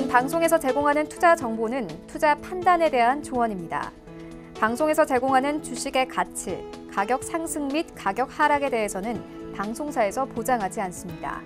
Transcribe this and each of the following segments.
본 방송에서 제공하는 투자 정보는 투자 판단에 대한 조언입니다. 방송에서 제공하는 주식의 가치, 가격 상승 및 가격 하락에 대해서는 방송사에서 보장하지 않습니다.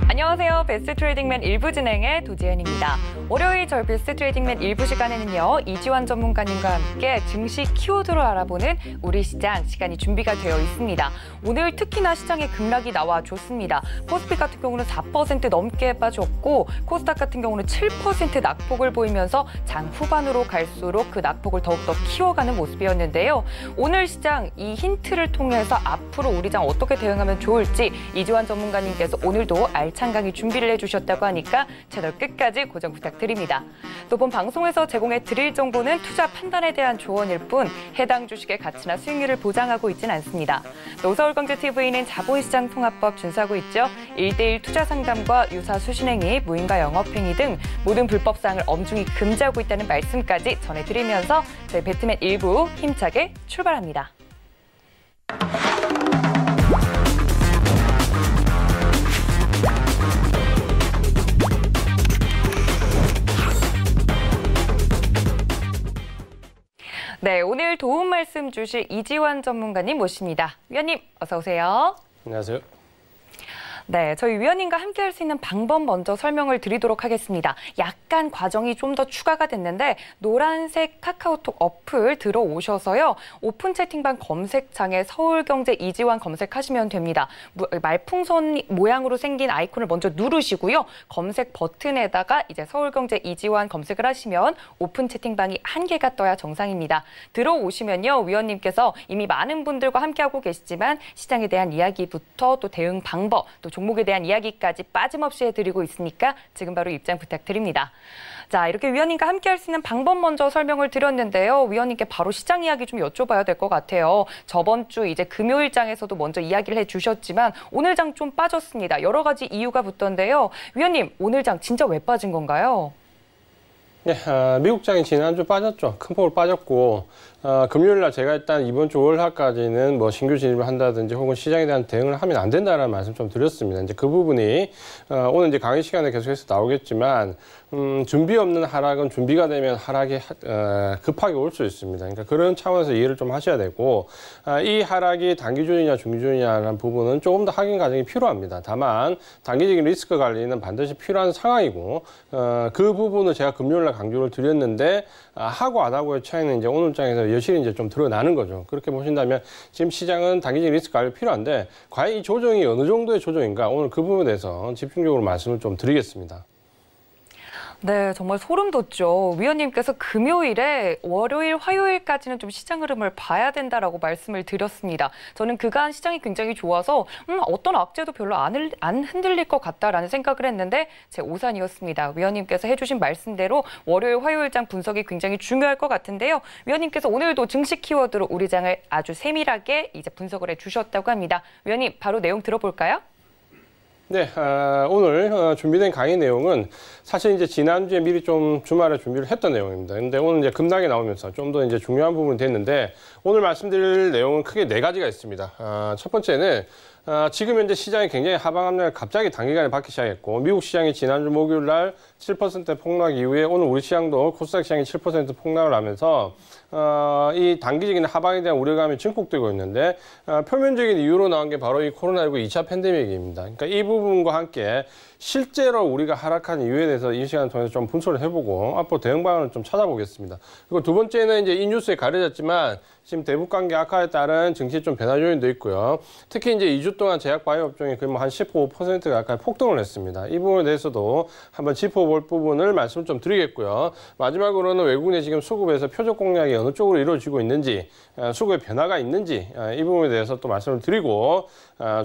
안녕하세요. 베스트 트레이딩맨 1부 진행의 도지은입니다. 월요일 저희 베스트 트레이딩맨 1부 시간에는요. 이지환 전문가님과 함께 증시 키워드를 알아보는 우리 시간이 준비가 되어 있습니다. 오늘 특히나 시장에 급락이 나와줬습니다. 코스피 같은 경우는 4% 넘게 빠졌고 코스닥 같은 경우는 7% 낙폭을 보이면서 장 후반으로 갈수록 그 낙폭을 더욱더 키워가는 모습이었는데요. 오늘 시장 이 힌트를 통해서 앞으로 우리 장 어떻게 대응하면 좋을지 이지환 전문가님께서 오늘도 알찬 강의 준비를 해주셨다고 하니까 채널 끝까지 고정 부탁드립니다. 또 본 방송에서 제공해 드릴 정보는 투자 판단에 대한 조언일 뿐 해당 주식의 가치나 수익률을 보장하고 있진 않습니다. 노서울경제TV는 자본시장 통합법 준수하고 있죠. 1:1 투자 상담과 유사 수신행위, 무인가 영업행위 등 모든 불법사항을 엄중히 금지하고 있다는 말씀까지 전해드리면서 저희 배트맨 1부 힘차게 출발합니다. 네, 오늘 도움 말씀 주실 이지환 전문가님 모십니다. 위원님, 어서 오세요. 안녕하세요. 네, 저희 위원님과 함께 할 수 있는 방법 먼저 설명을 드리도록 하겠습니다. 약간 과정이 좀 더 추가가 됐는데 노란색 카카오톡 어플 들어오셔서요. 오픈 채팅방 검색창에 서울경제 이지환 검색하시면 됩니다. 말풍선 모양으로 생긴 아이콘을 먼저 누르시고요. 검색 버튼에다가 이제 서울경제 이지환 검색을 하시면 오픈 채팅방이 한 개가 떠야 정상입니다. 들어오시면요. 위원님께서 이미 많은 분들과 함께하고 계시지만 시장에 대한 이야기부터 또 대응 방법, 또 종목에 대한 이야기까지 빠짐없이 해드리고 있으니까 지금 바로 입장 부탁드립니다. 자, 이렇게 위원님과 함께 할 수 있는 방법 먼저 설명을 드렸는데요. 위원님께 바로 시장 이야기 좀 여쭤봐야 될 것 같아요. 저번 주 이제 금요일장에서도 먼저 이야기를 해주셨지만 오늘 장 좀 빠졌습니다. 여러 가지 이유가 붙던데요. 위원님, 오늘 장 진짜 왜 빠진 건가요? 네, 미국장이 지난주 빠졌죠. 큰 폭으로 빠졌고 금요일 날 제가 일단 이번 주 월화까지는 뭐 신규 진입을 한다든지 혹은 시장에 대한 대응을 하면 안 된다는 말씀 좀 드렸습니다. 이제 그 부분이 오늘 이제 강의 시간에 계속해서 나오겠지만 준비 없는 하락은 준비가 되면 하락이 급하게 올 수 있습니다. 그러니까 그런 차원에서 이해를 좀 하셔야 되고 이 하락이 단기준이냐 중기준이냐라는 부분은 조금 더 확인 과정이 필요합니다. 다만 단기적인 리스크 관리는 반드시 필요한 상황이고 그 부분을 제가 금요일 날 강조를 드렸는데 하고 안 하고의 차이는 이제 오늘 장에서 여실히 이제 좀 드러나는 거죠. 그렇게 보신다면 지금 시장은 단기적인 리스크 관리 필요한데 과연 이 조정이 어느 정도의 조정인가 오늘 그 부분에 대해서 집중적으로 말씀을 좀 드리겠습니다. 네, 정말 소름 돋죠. 위원님께서 금요일에 월요일, 화요일까지는 좀 시장 흐름을 봐야 된다라고 말씀을 드렸습니다. 저는 그간 시장이 굉장히 좋아서 어떤 악재도 별로 안 흔들릴 것 같다라는 생각을 했는데 제 오산이었습니다. 위원님께서 해주신 말씀대로 월요일, 화요일장 분석이 굉장히 중요할 것 같은데요. 위원님께서 오늘도 증시 키워드로 우리 장을 아주 세밀하게 이제 분석을 해주셨다고 합니다. 위원님, 바로 내용 들어볼까요? 네, 오늘 준비된 강의 내용은 사실 이제 지난주에 미리 좀 주말에 준비를 했던 내용입니다. 근데 오늘 이제 급락이 나오면서 좀 더 이제 중요한 부분이 됐는데 오늘 말씀드릴 내용은 크게 4가지가 있습니다. 첫 번째는 지금 현재 시장이 굉장히 하방 압력을 갑자기 단기간에 받기 시작했고 미국 시장이 지난주 목요일 날 7% 폭락 이후에 오늘 우리 시장도 코스닥 시장이 7% 폭락을 하면서 이 단기적인 하방에 대한 우려감이 증폭되고 있는데 표면적인 이유로 나온 게 바로 이 코로나19 2차 팬데믹입니다. 그러니까 이 부분과 함께 실제로 우리가 하락한 이유에 대해서 이 시간을 통해서 좀 분석을 해보고 앞으로 대응 방안을 좀 찾아보겠습니다. 그리고 두 번째는 이제 이 뉴스에 가려졌지만 지금 대북 관계 악화에 따른 증시 좀 변화 요인도 있고요. 특히 이제 2주 동안 제약 바이오 업종이 거의 한 15% 가까이 폭등을 했습니다. 이 부분에 대해서도 한번 짚어볼 부분을 말씀 좀 드리겠고요. 마지막으로는 외국인의 지금 수급에서 표적 공략이 어느 쪽으로 이루어지고 있는지, 수급의 변화가 있는지 이 부분에 대해서 또 말씀을 드리고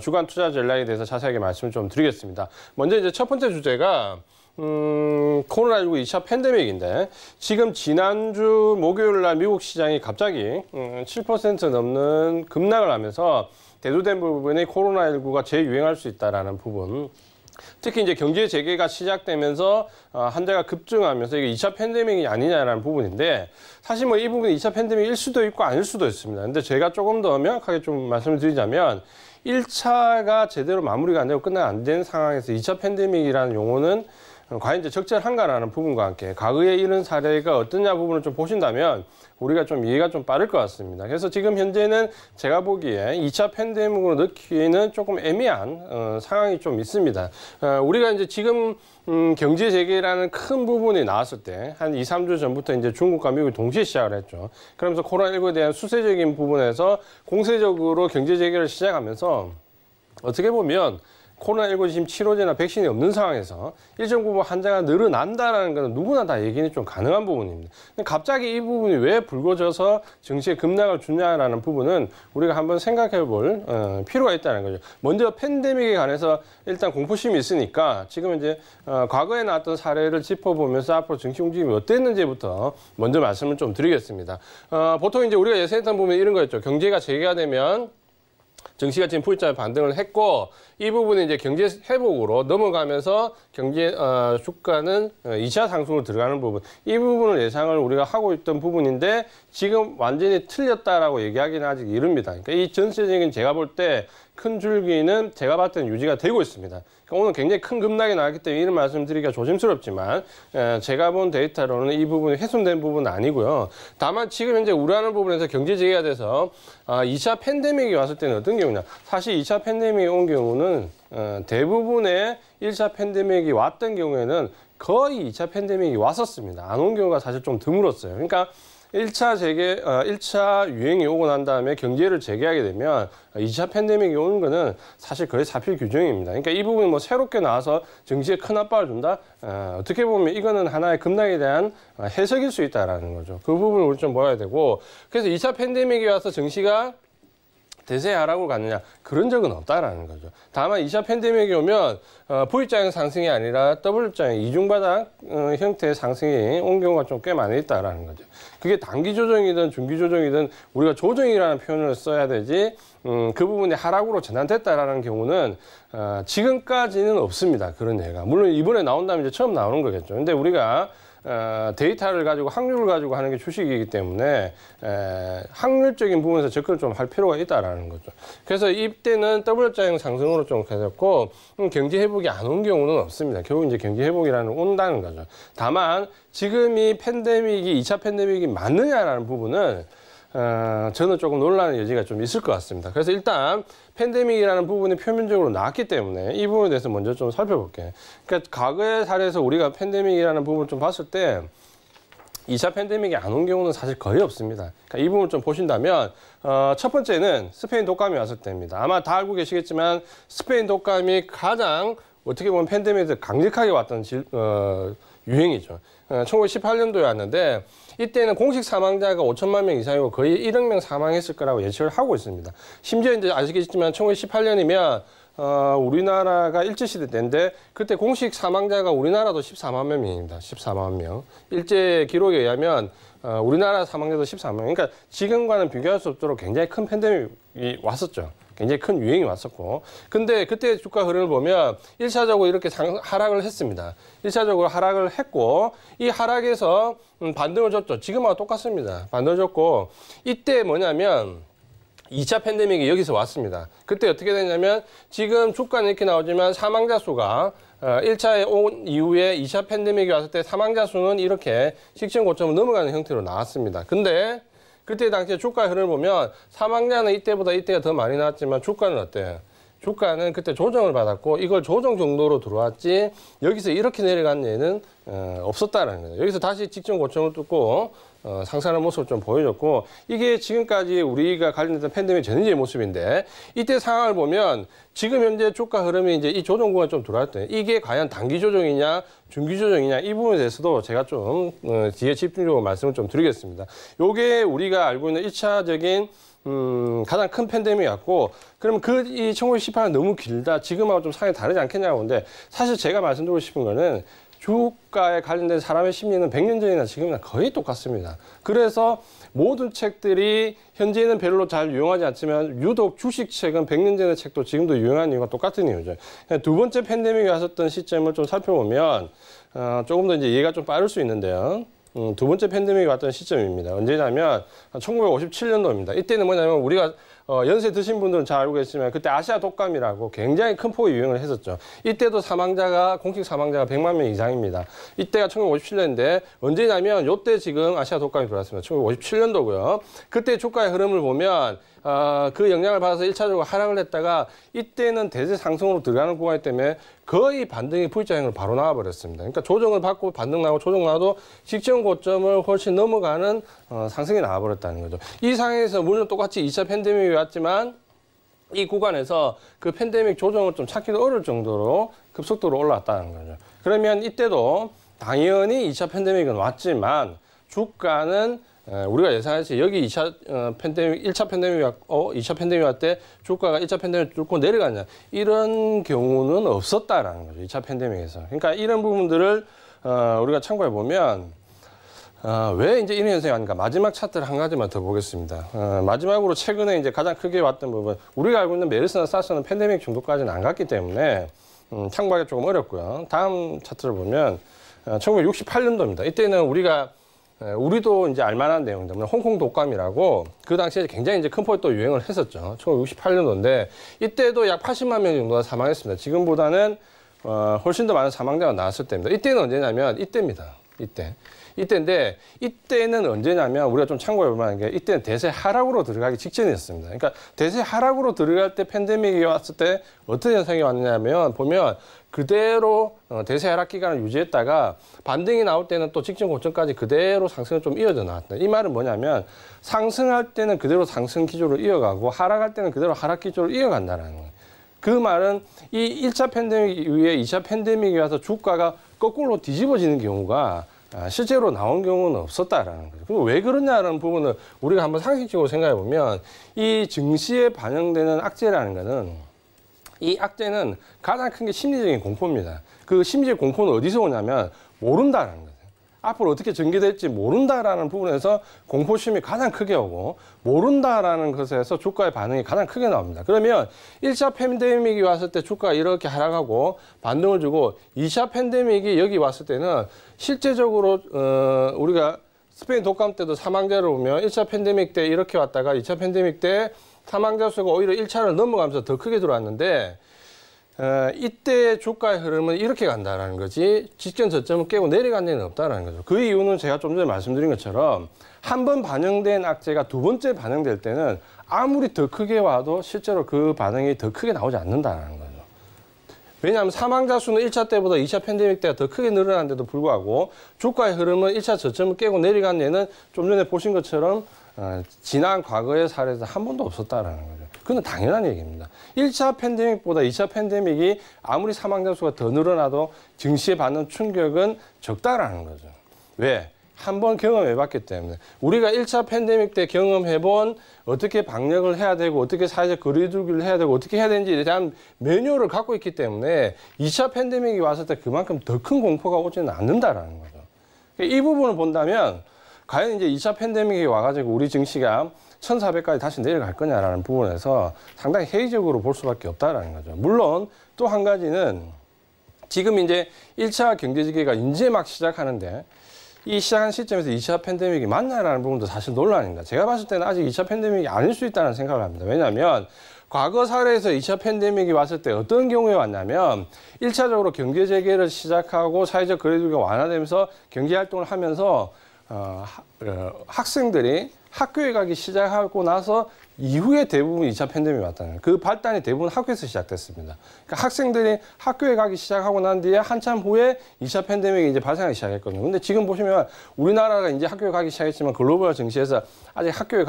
주간 투자 전략에 대해서 자세하게 말씀을 좀 드리겠습니다. 먼저 이제 첫 번째 주제가 코로나19 2차 팬데믹인데 지금 지난주 목요일 날 미국 시장이 갑자기 7% 넘는 급락을 하면서 대두된 부분이 코로나19가 재유행할 수 있다라는 부분. 특히 이제 경제 재개가 시작되면서 환자가 급증하면서 이게 2차 팬데믹이 아니냐라는 부분인데 사실 뭐 이 부분이 2차 팬데믹일 수도 있고 아닐 수도 있습니다. 근데 제가 조금 더 명확하게 좀 말씀을 드리자면 1차가 제대로 마무리가 안 되고 끝나 안 된 상황에서 2차 팬데믹이라는 용어는 과연 이제 적절한가라는 부분과 함께 과거에 이런 사례가 어떠냐 부분을 좀 보신다면 우리가 좀 이해가 좀 빠를 것 같습니다. 그래서 지금 현재는 제가 보기에 2차 팬데믹으로 넣기에는 조금 애매한 상황이 좀 있습니다. 우리가 이제 지금 경제 재개라는 큰 부분이 나왔을 때 한 2, 3주 전부터 이제 중국과 미국이 동시에 시작을 했죠. 그러면서 코로나19에 대한 수세적인 부분에서 공세적으로 경제 재개를 시작하면서 어떻게 보면 코로나19 지금 치료제나 백신이 없는 상황에서 일정 부분 환자가 늘어난다라는 것은 누구나 다 얘기는 좀 가능한 부분입니다. 근데 갑자기 이 부분이 왜 불거져서 증시에 급락을 주냐라는 부분은 우리가 한번 생각해 볼 필요가 있다는 거죠. 먼저 팬데믹에 관해서 일단 공포심이 있으니까 지금 이제 과거에 나왔던 사례를 짚어보면서 앞으로 증시 움직임이 어땠는지부터 먼저 말씀을 좀 드리겠습니다. 보통 이제 우리가 예상했던 부분이 이런 거였죠. 경제가 재개가 되면 증시가 지금 V자 반등을 했고 이 부분이 이제 경제 회복으로 넘어가면서 경제 주가는 2차 상승으로 들어가는 부분 이 부분을 예상을 우리가 하고 있던 부분인데 지금 완전히 틀렸다라고 얘기하기는 아직 이릅니다. 그러니까 이 전체적인 제가 볼 때 큰 줄기는 제가 봤을 때는 유지가 되고 있습니다. 그러니까 오늘 굉장히 큰 급락이 나왔기 때문에 이런 말씀드리기가 조심스럽지만 제가 본 데이터로는 이 부분이 훼손된 부분은 아니고요. 다만 지금 현재 우려하는 부분에서 경제 재개가 돼서 2차 팬데믹이 왔을 때는 어떤 경우냐. 사실 2차 팬데믹이 온 경우는 대부분의 1차 팬데믹이 왔던 경우에는 거의 2차 팬데믹이 왔었습니다. 안 온 경우가 사실 좀 드물었어요. 그러니까 1차 유행이 오고 난 다음에 경제를 재개하게 되면 2차 팬데믹이 오는 거는 사실 거의 사필 규정입니다. 그러니까 이 부분이 뭐 새롭게 나와서 증시에 큰 압박을 준다? 어떻게 보면 이거는 하나의 급락에 대한 해석일 수 있다라는 거죠. 그 부분을 우리 좀 봐야 되고 그래서 2차 팬데믹이 와서 증시가 대세 하락으로 갔느냐 그런 적은 없다라는 거죠. 다만 2차 팬데믹이 오면 V자형 상승이 아니라 W자형 이중바닥 형태의 상승이 온 경우가 좀 꽤 많이 있다라는 거죠. 그게 단기 조정이든 중기 조정이든 우리가 조정이라는 표현을 써야 되지 그 부분이 하락으로 전환됐다라는 경우는 지금까지는 없습니다. 그런 예가. 물론 이번에 나온다면 이제 처음 나오는 거겠죠. 근데 우리가 데이터를 가지고 확률을 가지고 하는 게 주식이기 때문에 확률적인 부분에서 접근을 좀 할 필요가 있다라는 거죠. 그래서 이때는 W자형 상승으로 좀 가졌고 경제 회복이 안 온 경우는 없습니다. 결국 이제 경제 회복이라는 온다는 거죠. 다만 지금 이 팬데믹이 2차 팬데믹이 맞느냐라는 부분은 저는 조금 논란의 여지가 좀 있을 것 같습니다. 그래서 일단 팬데믹이라는 부분이 표면적으로 나왔기 때문에 이 부분에 대해서 먼저 좀 살펴볼게요. 그러니까 과거의 사례에서 우리가 팬데믹이라는 부분을 좀 봤을 때 2차 팬데믹이 안 온 경우는 사실 거의 없습니다. 그러니까 이 부분을 좀 보신다면 첫 번째는 스페인 독감이 왔을 때입니다. 아마 다 알고 계시겠지만 스페인 독감이 가장 어떻게 보면 팬데믹에서 강력하게 왔던 유행이죠. 1918년도에 왔는데 이때는 공식 사망자가 5천만 명 이상이고 거의 1억 명 사망했을 거라고 예측을 하고 있습니다. 심지어 이제 아시겠지만 1918년이면 우리나라가 일제시대 때인데 그때 공식 사망자가 우리나라도 14만 명입니다. 14만 명. 일제 기록에 의하면 우리나라 사망자도 14만 명. 그러니까 지금과는 비교할 수 없도록 굉장히 큰 팬데믹이 왔었죠. 굉장히 큰 유행이 왔었고. 근데 그때 주가 흐름을 보면 1차적으로 이렇게 하락을 했습니다. 1차적으로 하락을 했고 이 하락에서 반등을 줬죠. 지금하고 똑같습니다. 반등을 줬고 이때 뭐냐면 2차 팬데믹이 여기서 왔습니다. 그때 어떻게 됐냐면 지금 주가는 이렇게 나오지만 사망자 수가 1차에 온 이후에 2차 팬데믹이 왔을 때 사망자 수는 이렇게 직전 고점을 넘어가는 형태로 나왔습니다. 근데 그때 당시에 주가 흐름을 보면 사망자는 이때보다 이때가 더 많이 나왔지만 주가는 어때요? 주가는 그때 조정을 받았고 이걸 조정 정도로 들어왔지 여기서 이렇게 내려간 예는 없었다라는 거예요. 여기서 다시 직전 고점을 뚫고 상승하는 모습을 좀 보여줬고 이게 지금까지 우리가 관련된 팬데믹 전인지의 모습인데 이때 상황을 보면 지금 현재 주가 흐름이 이제 이 조정 구간에 좀 들어왔대요. 이게 과연 단기 조정이냐 중기 조정이냐 이 부분에 대해서도 제가 좀 뒤에 집중적으로 말씀을 좀 드리겠습니다. 요게 우리가 알고 있는 1차적인 가장 큰 팬데믹이었고 그러면 이 1918년 너무 길다 지금하고 좀 상황이 다르지 않겠냐고 하는데 사실 제가 말씀드리고 싶은 거는 주가에 관련된 사람의 심리는 100년 전이나 지금이나 거의 똑같습니다. 그래서 모든 책들이 현재는 별로 잘 유용하지 않지만 유독 주식책은 100년 전의 책도 지금도 유용한 이유가 똑같은 이유죠. 두 번째 팬데믹이 왔었던 시점을 좀 살펴보면 조금 더 이제 이해가 좀 빠를 수 있는데요. 두 번째 팬데믹이 왔던 시점입니다. 언제냐면 1957년도입니다. 이때는 뭐냐면 우리가 연세 드신 분들은 잘 알고 계시지만 그때 아시아 독감이라고 굉장히 큰 폭의 유행을 했었죠. 이때도 공식 사망자가 100만 명 이상입니다. 이때가 1957년인데 언제냐면 요때 지금 아시아 독감이 들어왔습니다. 1957년도고요. 그때 주가의 흐름을 보면 그 영향을 받아서 1차적으로 하락을 했다가 이때는 대세 상승으로 들어가는 구간이기 때문에 거의 반등이 V자형으로 바로 나와버렸습니다. 그러니까 조정을 받고 반등 나고 조정 나도 직전 고점을 훨씬 넘어가는 상승이 나와버렸다는 거죠. 이 상황에서 물론 똑같이 2차 팬데믹이 왔지만 이 구간에서 그 팬데믹 조정을 좀 찾기도 어려울 정도로 급속도로 올라왔다는 거죠. 그러면 이때도 당연히 2차 팬데믹은 왔지만 주가는 우리가 예상했지 여기 2차 팬데믹, 1차 팬데믹이 왔고 2차 팬데믹이 왔을 때 주가가 1차 팬데믹 뚫고 내려갔냐 이런 경우는 없었다라는 거죠. 2차 팬데믹에서. 그러니까 이런 부분들을 우리가 참고해 보면 왜 이제 이런 현상이 왔는가? 마지막 차트를 한 가지만 더 보겠습니다. 마지막으로 최근에 이제 가장 크게 왔던 부분 우리가 알고 있는 메르스나 사스는 팬데믹 정도까지는 안 갔기 때문에 참고하기 조금 어렵고요. 다음 차트를 보면 1968년도입니다. 이때는 우리도 이제 알만한 내용입니다. 홍콩 독감이라고 그 당시에 굉장히 이제 큰 폭의 또 유행을 했었죠. 1968년도인데 이때도 약 80만 명 정도가 사망했습니다. 지금보다는 훨씬 더 많은 사망자가 나왔을 때입니다. 이때는 언제냐면 이때입니다. 이때인데 이때는 언제냐면 우리가 좀 참고해 볼 만한 게 이때는 대세 하락으로 들어가기 직전이었습니다. 그러니까 대세 하락으로 들어갈 때 팬데믹이 왔을 때 어떤 현상이 왔냐면 보면 그대로 대세 하락 기간을 유지했다가 반등이 나올 때는 또 직전 고점까지 그대로 상승을 좀 이어져 나왔다. 이 말은 뭐냐면 상승할 때는 그대로 상승 기조를 이어가고 하락할 때는 그대로 하락 기조를 이어간다는 거예요. 그 말은 이 1차 팬데믹 이후에 2차 팬데믹이 와서 주가가 거꾸로 뒤집어지는 경우가 실제로 나온 경우는 없었다라는 거죠. 그리고 왜 그러냐라는 부분을 우리가 한번 상식적으로 생각해 보면 이 증시에 반영되는 악재라는 거는 이 악재는 가장 큰 게 심리적인 공포입니다. 그 심리적 공포는 어디서 오냐면 모른다라는 거죠. 앞으로 어떻게 전개될지 모른다라는 부분에서 공포심이 가장 크게 오고 모른다라는 것에서 주가의 반응이 가장 크게 나옵니다. 그러면 1차 팬데믹이 왔을 때 주가가 이렇게 하락하고 반등을 주고 2차 팬데믹이 여기 왔을 때는 실제적으로 우리가 스페인 독감 때도 사망자를 보면 1차 팬데믹 때 이렇게 왔다가 2차 팬데믹 때 사망자 수가 오히려 1차를 넘어가면서 더 크게 들어왔는데 이때 주가의 흐름은 이렇게 간다라는 거지 직전 저점을 깨고 내려간 데는 없다라는 거죠. 그 이유는 제가 좀 전에 말씀드린 것처럼 한 번 반영된 악재가 두 번째 반영될 때는 아무리 더 크게 와도 실제로 그 반응이 더 크게 나오지 않는다는 거죠. 왜냐하면 사망자 수는 1차 때보다 2차 팬데믹 때가 더 크게 늘어난데도 불구하고 주가의 흐름은 1차 저점을 깨고 내려간 데는 좀 전에 보신 것처럼 지난 과거의 사례에서 한 번도 없었다라는 거죠. 그건 당연한 얘기입니다. 1차 팬데믹보다 2차 팬데믹이 아무리 사망자 수가 더 늘어나도 증시에 받는 충격은 적다라는 거죠. 왜? 한 번 경험해봤기 때문에. 우리가 1차 팬데믹 때 경험해본 어떻게 방역을 해야 되고 어떻게 사회적 거리두기를 해야 되고 어떻게 해야 되는지에 대한 매뉴얼을 갖고 있기 때문에 2차 팬데믹이 왔을 때 그만큼 더 큰 공포가 오지는 않는다라는 거죠. 이 부분을 본다면 과연 이제 2차 팬데믹이 와가지고 우리 증시가 1,400까지 다시 내려갈 거냐라는 부분에서 상당히 회의적으로 볼 수밖에 없다라는 거죠. 물론 또 한 가지는 지금 이제 1차 경제지기가 이제 막 시작하는데 이 시작한 시점에서 2차 팬데믹이 맞냐라는 부분도 사실 논란입니다. 제가 봤을 때는 아직 2차 팬데믹이 아닐 수 있다는 생각을 합니다. 왜냐하면 과거 사례에서 2차 팬데믹이 왔을 때 어떤 경우에 왔냐면 1차적으로 경제 재개를 시작하고 사회적 거리두기가 완화되면서 경제활동을 하면서 학생들이 학교에 가기 시작하고 나서 이후에 대부분 2차 팬데믹이 왔다는 거예요. 그 발단이 대부분 학교에서 시작됐습니다. 그러니까 학생들이 학교에 가기 시작하고 난 뒤에 한참 후에 2차 팬데믹이 이제 발생하기 시작했거든요. 근데 지금 보시면 우리나라가 이제 학교에 가기 시작했지만 글로벌 증시에서 아직 학교에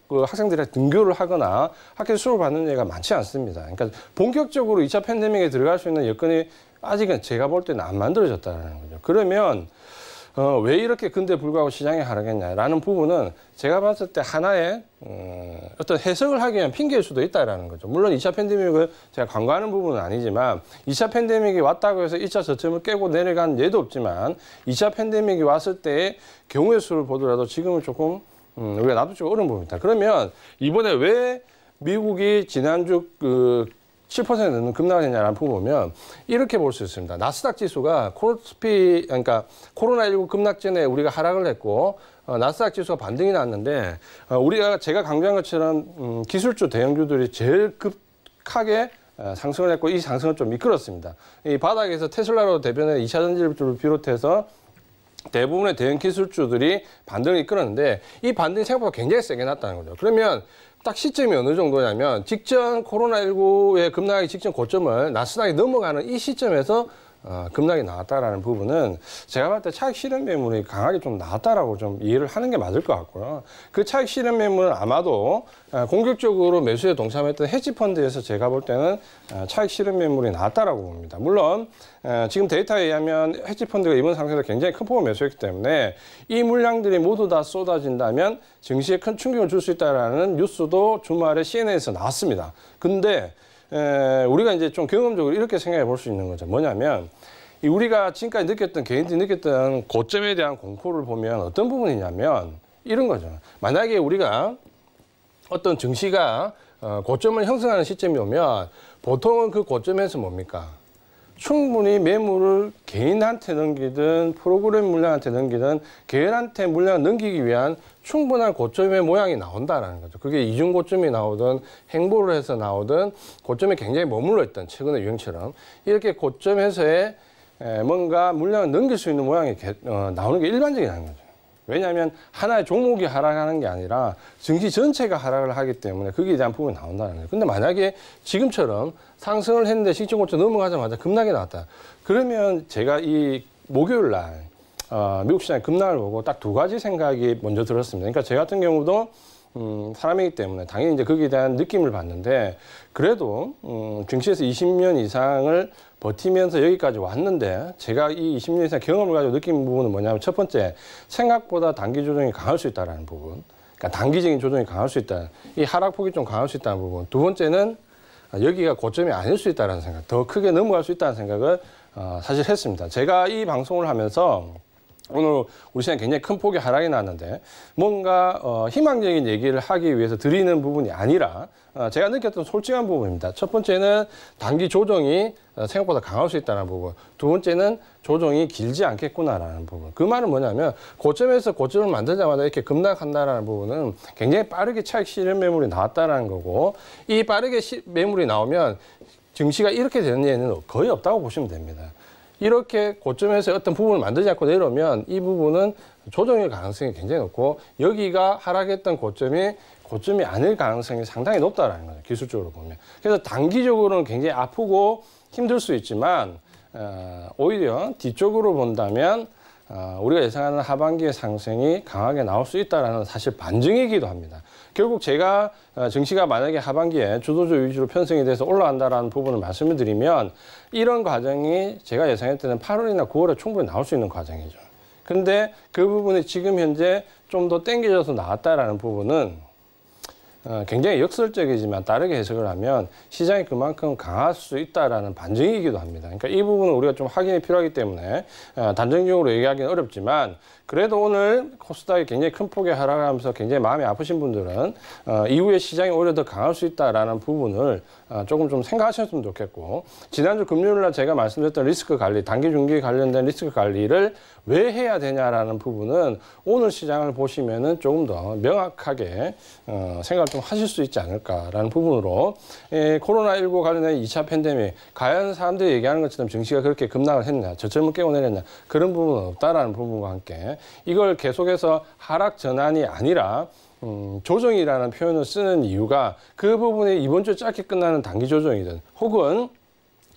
그 학생들이 등교를 하거나 학교 수업을 받는 예가 많지 않습니다. 그러니까 본격적으로 2차 팬데믹에 들어갈 수 있는 여건이 아직은 제가 볼 때는 안 만들어졌다는 거죠. 그러면 왜 이렇게 근데 불구하고 시장이 하락했냐라는 부분은 제가 봤을 때 하나의 어떤 해석을 하기 위한 핑계일 수도 있다라는 거죠. 물론 2차 팬데믹을 제가 간과하는 부분은 아니지만 2차 팬데믹이 왔다고 해서 1차 저점을 깨고 내려간 예도 없지만 2차 팬데믹이 왔을 때의 경우의 수를 보더라도 지금은 조금 우리가 놔두기 어려운 부분입니다. 그러면 이번에 왜 미국이 지난주 7% 넘는 급락이 되냐라는 부분 보면 이렇게 볼 수 있습니다. 나스닥 지수가 그러니까 코로나19 급락 전에 우리가 하락을 했고 나스닥 지수가 반등이 났는데 제가 강조한 것처럼 기술주 대형주들이 제일 급하게 상승을 했고 이 상승을 좀 이끌었습니다. 이 바닥에서 테슬라로 대변해 2차 전지를 비롯해서 대부분의 대형 기술주들이 반등을 이끌었는데 이 반등이 생각보다 굉장히 세게 났다는 거죠. 그러면 딱 시점이 어느 정도냐면 직전 코로나19의 급락하기 직전 고점을 나스닥이 넘어가는 이 시점에서 급락이 나왔다라는 부분은 제가 봤을 때 차익 실현 매물이 강하게 좀 나왔다라고 좀 이해를 하는 게 맞을 것 같고요. 그 차익 실현 매물은 아마도 공격적으로 매수에 동참했던 헤지 펀드에서 제가 볼 때는 차익 실현 매물이 나왔다라고 봅니다. 물론 지금 데이터에 의하면 헤지 펀드가 이번 상승에서 굉장히 큰 폭을 매수했기 때문에 이 물량들이 모두 다 쏟아진다면 증시에 큰 충격을 줄 수 있다라는 뉴스도 주말에 CNN에서 나왔습니다. 근데 우리가 이제 좀 경험적으로 이렇게 생각해 볼 수 있는 거죠. 뭐냐면 우리가 지금까지 느꼈던 개인들이 느꼈던 고점에 대한 공포를 보면 어떤 부분이냐면 이런 거죠. 만약에 우리가 어떤 증시가 고점을 형성하는 시점이 오면 보통은 그 고점에서 뭡니까? 충분히 매물을 개인한테 넘기든 프로그램 물량한테 넘기든 개인한테 물량을 넘기기 위한 충분한 고점의 모양이 나온다라는 거죠. 그게 이중 고점이 나오든 행보를 해서 나오든 고점에 굉장히 머물러 있던 최근의 유행처럼 이렇게 고점에서의 뭔가 물량을 넘길 수 있는 모양이 나오는 게 일반적이라는 거죠. 왜냐하면 하나의 종목이 하락하는 게 아니라 증시 전체가 하락을 하기 때문에 거기에 대한 부분이 나온다는 거예요. 근데 만약에 지금처럼 상승을 했는데 시점 고점 넘어가자마자 급락이 나왔다. 그러면 제가 이 목요일 날 미국 시장의 급락을 보고 딱 두 가지 생각이 먼저 들었습니다. 그러니까 제 같은 경우도 사람이기 때문에 당연히 이제 거기에 대한 느낌을 받는데 그래도 증시에서 20년 이상을 버티면서 여기까지 왔는데 제가 이 20년 이상 경험을 가지고 느낀 부분은 뭐냐면 첫 번째 생각보다 단기 조정이 강할 수 있다는 부분. 그러니까 단기적인 조정이 강할 수 있다. 이 하락폭이 좀 강할 수 있다는 부분. 두 번째는 여기가 고점이 아닐 수 있다는 생각. 더 크게 넘어갈 수 있다는 생각을 사실 했습니다. 제가 이 방송을 하면서 오늘 우리 시장에 굉장히 큰 폭의 하락이 났는데 뭔가 희망적인 얘기를 하기 위해서 드리는 부분이 아니라 제가 느꼈던 솔직한 부분입니다. 첫 번째는 단기 조정이 생각보다 강할 수 있다는 부분. 두 번째는 조정이 길지 않겠구나라는 부분. 그 말은 뭐냐면 고점에서 고점을 만들자마자 이렇게 급락한다라는 부분은 굉장히 빠르게 차익 실현 매물이 나왔다는 거고 이 빠르게 매물이 나오면 증시가 이렇게 되는 예는 거의 없다고 보시면 됩니다. 이렇게 고점에서 어떤 부분을 만들지 않고 내려오면 이 부분은 조정일 가능성이 굉장히 높고 여기가 하락했던 고점이 아닐 가능성이 상당히 높다라는 거죠. 기술적으로 보면. 그래서 단기적으로는 굉장히 아프고 힘들 수 있지만 오히려 뒤쪽으로 본다면 우리가 예상하는 하반기의 상승이 강하게 나올 수 있다는 사실 반증이기도 합니다. 결국 제가 증시가 만약에 하반기에 주도주 위주로 편성이 돼서 올라간다라는 부분을 말씀을 드리면 이런 과정이 제가 예상했던 8월이나 9월에 충분히 나올 수 있는 과정이죠. 그런데 그 부분이 지금 현재 좀 더 땡겨져서 나왔다라는 부분은 굉장히 역설적이지만 다르게 해석을 하면 시장이 그만큼 강할 수 있다라는 반증이기도 합니다. 그러니까 이 부분은 우리가 좀 확인이 필요하기 때문에 단정적으로 얘기하기는 어렵지만 그래도 오늘 코스닥이 굉장히 큰 폭의 하락하면서 굉장히 마음이 아프신 분들은 이후에 시장이 오히려 더 강할 수 있다라는 부분을 조금 좀 생각하셨으면 좋겠고 지난주 금요일 날 제가 말씀드렸던 리스크 관리, 단기 중기 관련된 리스크 관리를 왜 해야 되냐라는 부분은 오늘 시장을 보시면은 조금 더 명확하게 생각을 좀 하실 수 있지 않을까라는 부분으로 코로나19 관련된 2차 팬데믹 과연 사람들이 얘기하는 것처럼 증시가 그렇게 급락을 했냐, 저점을 깨고 내렸냐 그런 부분은 없다라는 부분과 함께 이걸 계속해서 하락 전환이 아니라 조정이라는 표현을 쓰는 이유가 그 부분이 이번 주 짧게 끝나는 단기 조정이든 혹은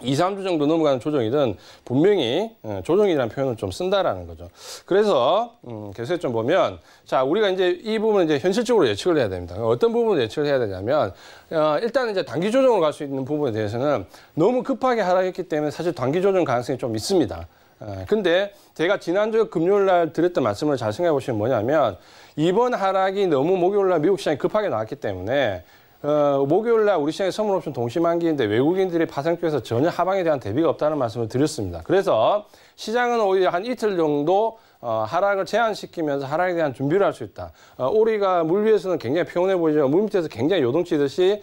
2, 3주 정도 넘어가는 조정이든 분명히 조정이라는 표현을 좀 쓴다라는 거죠. 그래서 계속 좀 보면 자 우리가 이제 이 부분은 이제 현실적으로 예측을 해야 됩니다. 어떤 부분을 예측을 해야 되냐면 일단 이제 단기 조정으로 갈 수 있는 부분에 대해서는 너무 급하게 하락했기 때문에 사실 단기 조정 가능성이 좀 있습니다. 근데 제가 지난주 금요일 날 드렸던 말씀을 잘 생각해 보시면 뭐냐면 이번 하락이 너무 목요일 날 미국 시장이 급하게 나왔기 때문에 목요일 날 우리 시장에 선물옵션 동시만기인데 외국인들이 파생 쪽에서 전혀 하방에 대한 대비가 없다는 말씀을 드렸습니다. 그래서 시장은 오히려 한 이틀 정도 하락을 제한시키면서 하락에 대한 준비를 할 수 있다. 오리가 물 위에서는 굉장히 평온해 보이지만 물 밑에서 굉장히 요동치듯이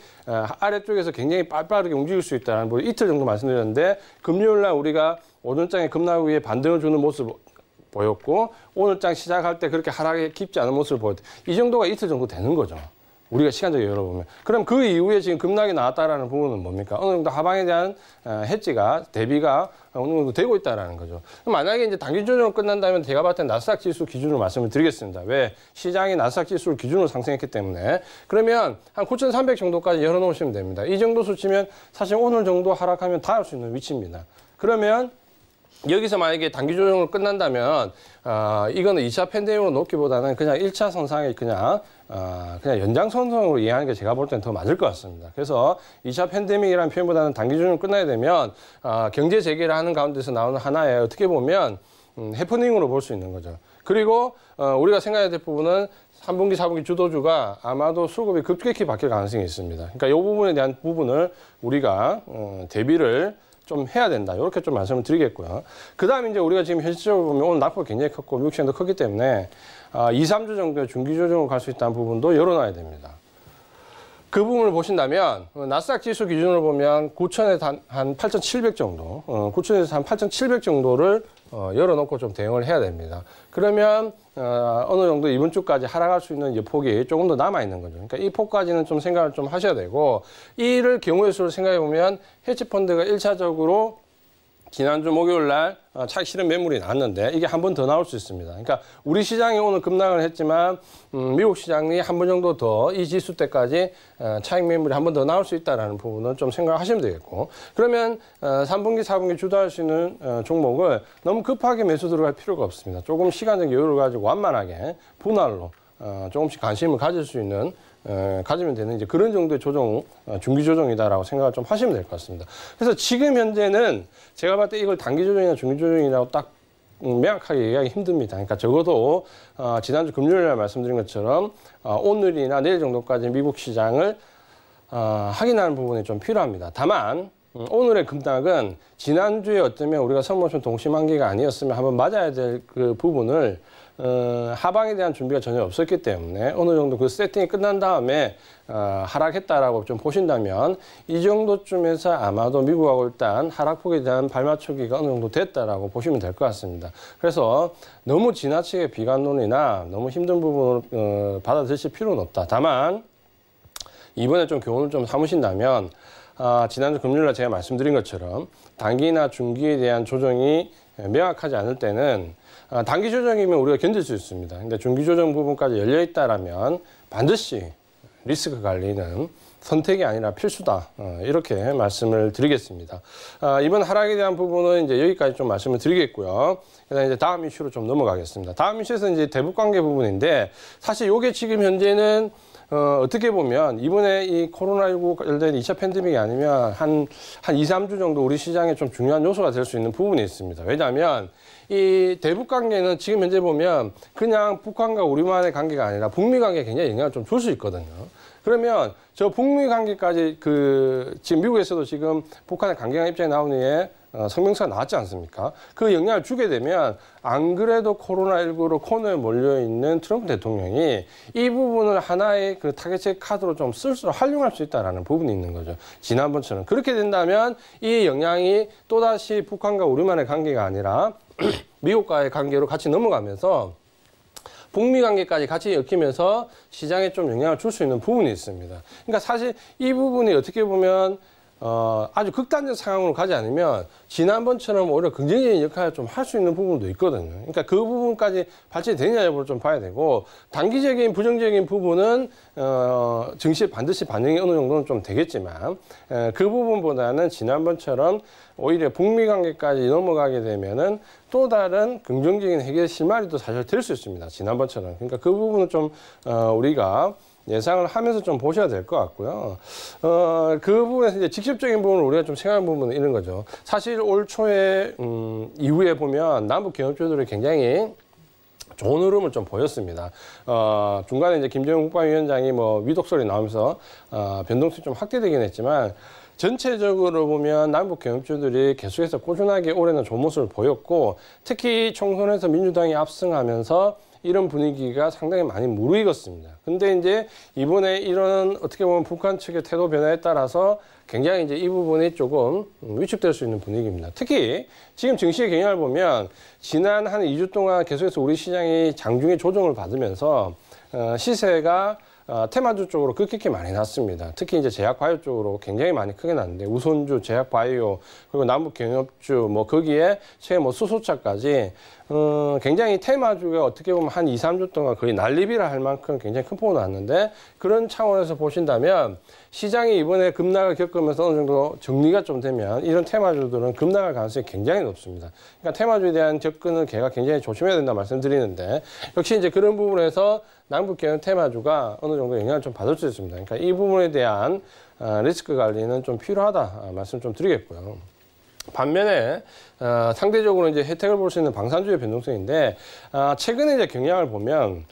아래쪽에서 굉장히 빠르게 움직일 수 있다는 걸 이틀 정도 말씀드렸는데 금요일 날 우리가 오전장에 급락 위에 반등을 주는 모습 보였고 오늘장 시작할 때 그렇게 하락이 깊지 않은 모습을 보였다. 이 정도가 이틀 정도 되는 거죠. 우리가 시간적으로 열어보면. 그럼 그 이후에 지금 급락이 나왔다라는 부분은 뭡니까? 어느 정도 하방에 대한 해지가, 대비가 어느 정도 되고 있다라는 거죠. 만약에 이제 단기 조정을 끝난다면 제가 봤을 때 나스닥 지수 기준으로 말씀을 드리겠습니다. 왜? 시장이 나스닥 지수를 기준으로 상승했기 때문에. 그러면 한 9,300 정도까지 열어놓으시면 됩니다. 이 정도 수치면 사실 오늘 정도 하락하면 다 할 수 있는 위치입니다. 그러면 여기서 만약에 단기 조정을 끝난다면 이거는 2차 팬데믹으로 놓기보다는 그냥 1차 선상에 그냥 연장선상으로 이해하는 게 제가 볼 때는 더 맞을 것 같습니다. 그래서 2차 팬데믹이라는 표현보다는 단기 조정을 끝나야 되면 경제 재개를 하는 가운데서 나오는 하나의 어떻게 보면 해프닝으로 볼 수 있는 거죠. 그리고 우리가 생각해야 될 부분은 3분기, 4분기 주도주가 아마도 수급이 급격히 바뀔 가능성이 있습니다. 그러니까 이 부분에 대한 부분을 우리가 대비를 좀 해야 된다. 이렇게 좀 말씀을 드리겠고요. 그 다음에 이제 우리가 지금 현실적으로 보면 오늘 낙폭이 굉장히 컸고 미국 시장도 컸기 때문에 2, 3주 정도의 중기 조정으로 갈 수 있다는 부분도 열어놔야 됩니다. 그 부분을 보신다면 나스닥 지수 기준으로 보면 9천에서 한 8,700 정도, 9천에서 한 8,700 정도를 열어놓고 좀 대응을 해야 됩니다. 그러면 어느 정도 이번 주까지 하락할 수 있는 여폭이 조금 더 남아있는 거죠. 그러니까 이 폭까지는 좀 생각을 좀 하셔야 되고 이를 경우의 수를 생각해 보면 해치펀드가 1차적으로 지난주 목요일 날 차익 실현 매물이 나왔는데 이게 한 번 더 나올 수 있습니다. 그러니까 우리 시장이 오늘 급락을 했지만 미국 시장이 한 번 정도 더 이 지수 때까지 차익 매물이 한 번 더 나올 수 있다는 부분은 좀 생각하시면 되겠고 그러면 3분기, 4분기 주도할 수 있는 종목을 너무 급하게 매수 들어갈 필요가 없습니다. 조금 시간적 여유를 가지고 완만하게 분할로 조금씩 관심을 가질 수 있는 가지면 되는 이제 그런 정도의 조정, 중기 조정이다라고 생각을 좀 하시면 될 것 같습니다. 그래서 지금 현재는 제가 봤을 때 이걸 단기 조정이나 중기 조정이라고 딱 명확하게 얘기하기 힘듭니다. 그러니까 적어도 지난주 금요일 날 말씀드린 것처럼 오늘이나 내일 정도까지 미국 시장을 확인하는 부분이 좀 필요합니다. 다만 오늘의 급락은 지난주에 어쩌면 우리가 선물옵션 동시만기가 아니었으면 한번 맞아야 될 그 부분을 하방에 대한 준비가 전혀 없었기 때문에 어느 정도 그 세팅이 끝난 다음에 하락했다라고 좀 보신다면 이 정도쯤에서 아마도 미국하고 일단 하락폭에 대한 발맞추기가 어느 정도 됐다라고 보시면 될 것 같습니다. 그래서 너무 지나치게 비관론이나 너무 힘든 부분을 받아들이실 필요는 없다. 다만 이번에 좀 교훈을 좀 삼으신다면 지난주 금요일날 제가 말씀드린 것처럼 단기나 중기에 대한 조정이 명확하지 않을 때는 단기 조정이면 우리가 견딜 수 있습니다. 근데 중기 조정 부분까지 열려 있다라면 반드시 리스크 관리는 선택이 아니라 필수다. 이렇게 말씀을 드리겠습니다. 이번 하락에 대한 부분은 이제 여기까지 좀 말씀을 드리겠고요. 그다음에 이제 다음 이슈로 좀 넘어가겠습니다. 다음 이슈에서 이제 대북 관계 부분인데 사실 이게 지금 현재는 어떻게 보면 이번에 이 코로나19 관련된 2차 팬데믹이 아니면 한 2, 3주 정도 우리 시장에 좀 중요한 요소가 될 수 있는 부분이 있습니다. 왜냐하면 이 대북 관계는 지금 현재 보면 그냥 북한과 우리만의 관계가 아니라 북미 관계에 굉장히 영향을 좀 줄 수 있거든요. 그러면 저 북미 관계까지 지금 미국에서도 지금 북한의 강경한 입장이 나오는 게 성명서가 나왔지 않습니까? 그 영향을 주게 되면 안 그래도 코로나19로 코너에 몰려있는 트럼프 대통령이 이 부분을 하나의 그 타겟의 카드로 좀 쓸수록 활용할 수 있다는 부분이 있는 거죠. 지난번처럼. 그렇게 된다면 이 영향이 또다시 북한과 우리만의 관계가 아니라 미국과의 관계로 같이 넘어가면서 북미 관계까지 같이 엮이면서 시장에 좀 영향을 줄 수 있는 부분이 있습니다. 그러니까 사실 이 부분이 어떻게 보면 아주 극단적 상황으로 가지 않으면 지난번처럼 오히려 긍정적인 역할을 좀 할 수 있는 부분도 있거든요. 그러니까 그 부분까지 발전이 되느냐 여부를 좀 봐야 되고 단기적인 부정적인 부분은 증시에 반드시 반영이 어느 정도는 좀 되겠지만 그 부분보다는 지난번처럼 오히려 북미 관계까지 넘어가게 되면은 또 다른 긍정적인 해결 실마리도 사실 될 수 있습니다. 지난번처럼. 그러니까 그 부분은 좀 우리가 예상을 하면서 좀 보셔야 될 것 같고요. 그 부분에서 이제 직접적인 부분을 우리가 좀 생각하는 부분은 이런 거죠. 사실 올 초에 이후에 보면 남북 경협주들이 굉장히 좋은 흐름을 좀 보였습니다. 중간에 이제 김정은 국방위원장이 뭐 위독설이 나오면서 변동성이 좀 확대되긴 했지만 전체적으로 보면 남북 경협주들이 계속해서 꾸준하게 올해는 좋은 모습을 보였고 특히 총선에서 민주당이 압승하면서 이런 분위기가 상당히 많이 무르익었습니다. 근데 이제 이번에 이런 어떻게 보면 북한 측의 태도 변화에 따라서 굉장히 이제 이 부분이 조금 위축될 수 있는 분위기입니다. 특히 지금 증시의 경향을 보면 지난 한 2주 동안 계속해서 우리 시장이 장중에 조정을 받으면서 시세가 테마주 쪽으로 급격히 많이 났습니다. 특히 이제 제약바이오 쪽으로 굉장히 많이 크게 났는데 우선주, 제약바이오, 그리고 남북경협주, 뭐 거기에 최근 뭐 수소차까지 굉장히 테마주가 어떻게 보면 한 2, 3주 동안 거의 난리비라 할 만큼 굉장히 큰 폭으로 났는데 그런 차원에서 보신다면 시장이 이번에 급락을 겪으면서 어느 정도 정리가 좀 되면 이런 테마주들은 급락할 가능성이 굉장히 높습니다. 그러니까 테마주에 대한 접근은 걔가 굉장히 조심해야 된다 말씀드리는데 역시 이제 그런 부분에서 남북경협 테마주가 어느 정도 영향을 좀 받을 수 있습니다. 그러니까 이 부분에 대한 리스크 관리는 좀 필요하다 말씀 좀 드리겠고요. 반면에 상대적으로 이제 혜택을 볼 수 있는 방산주의 변동성인데 최근에 이제 경향을 보면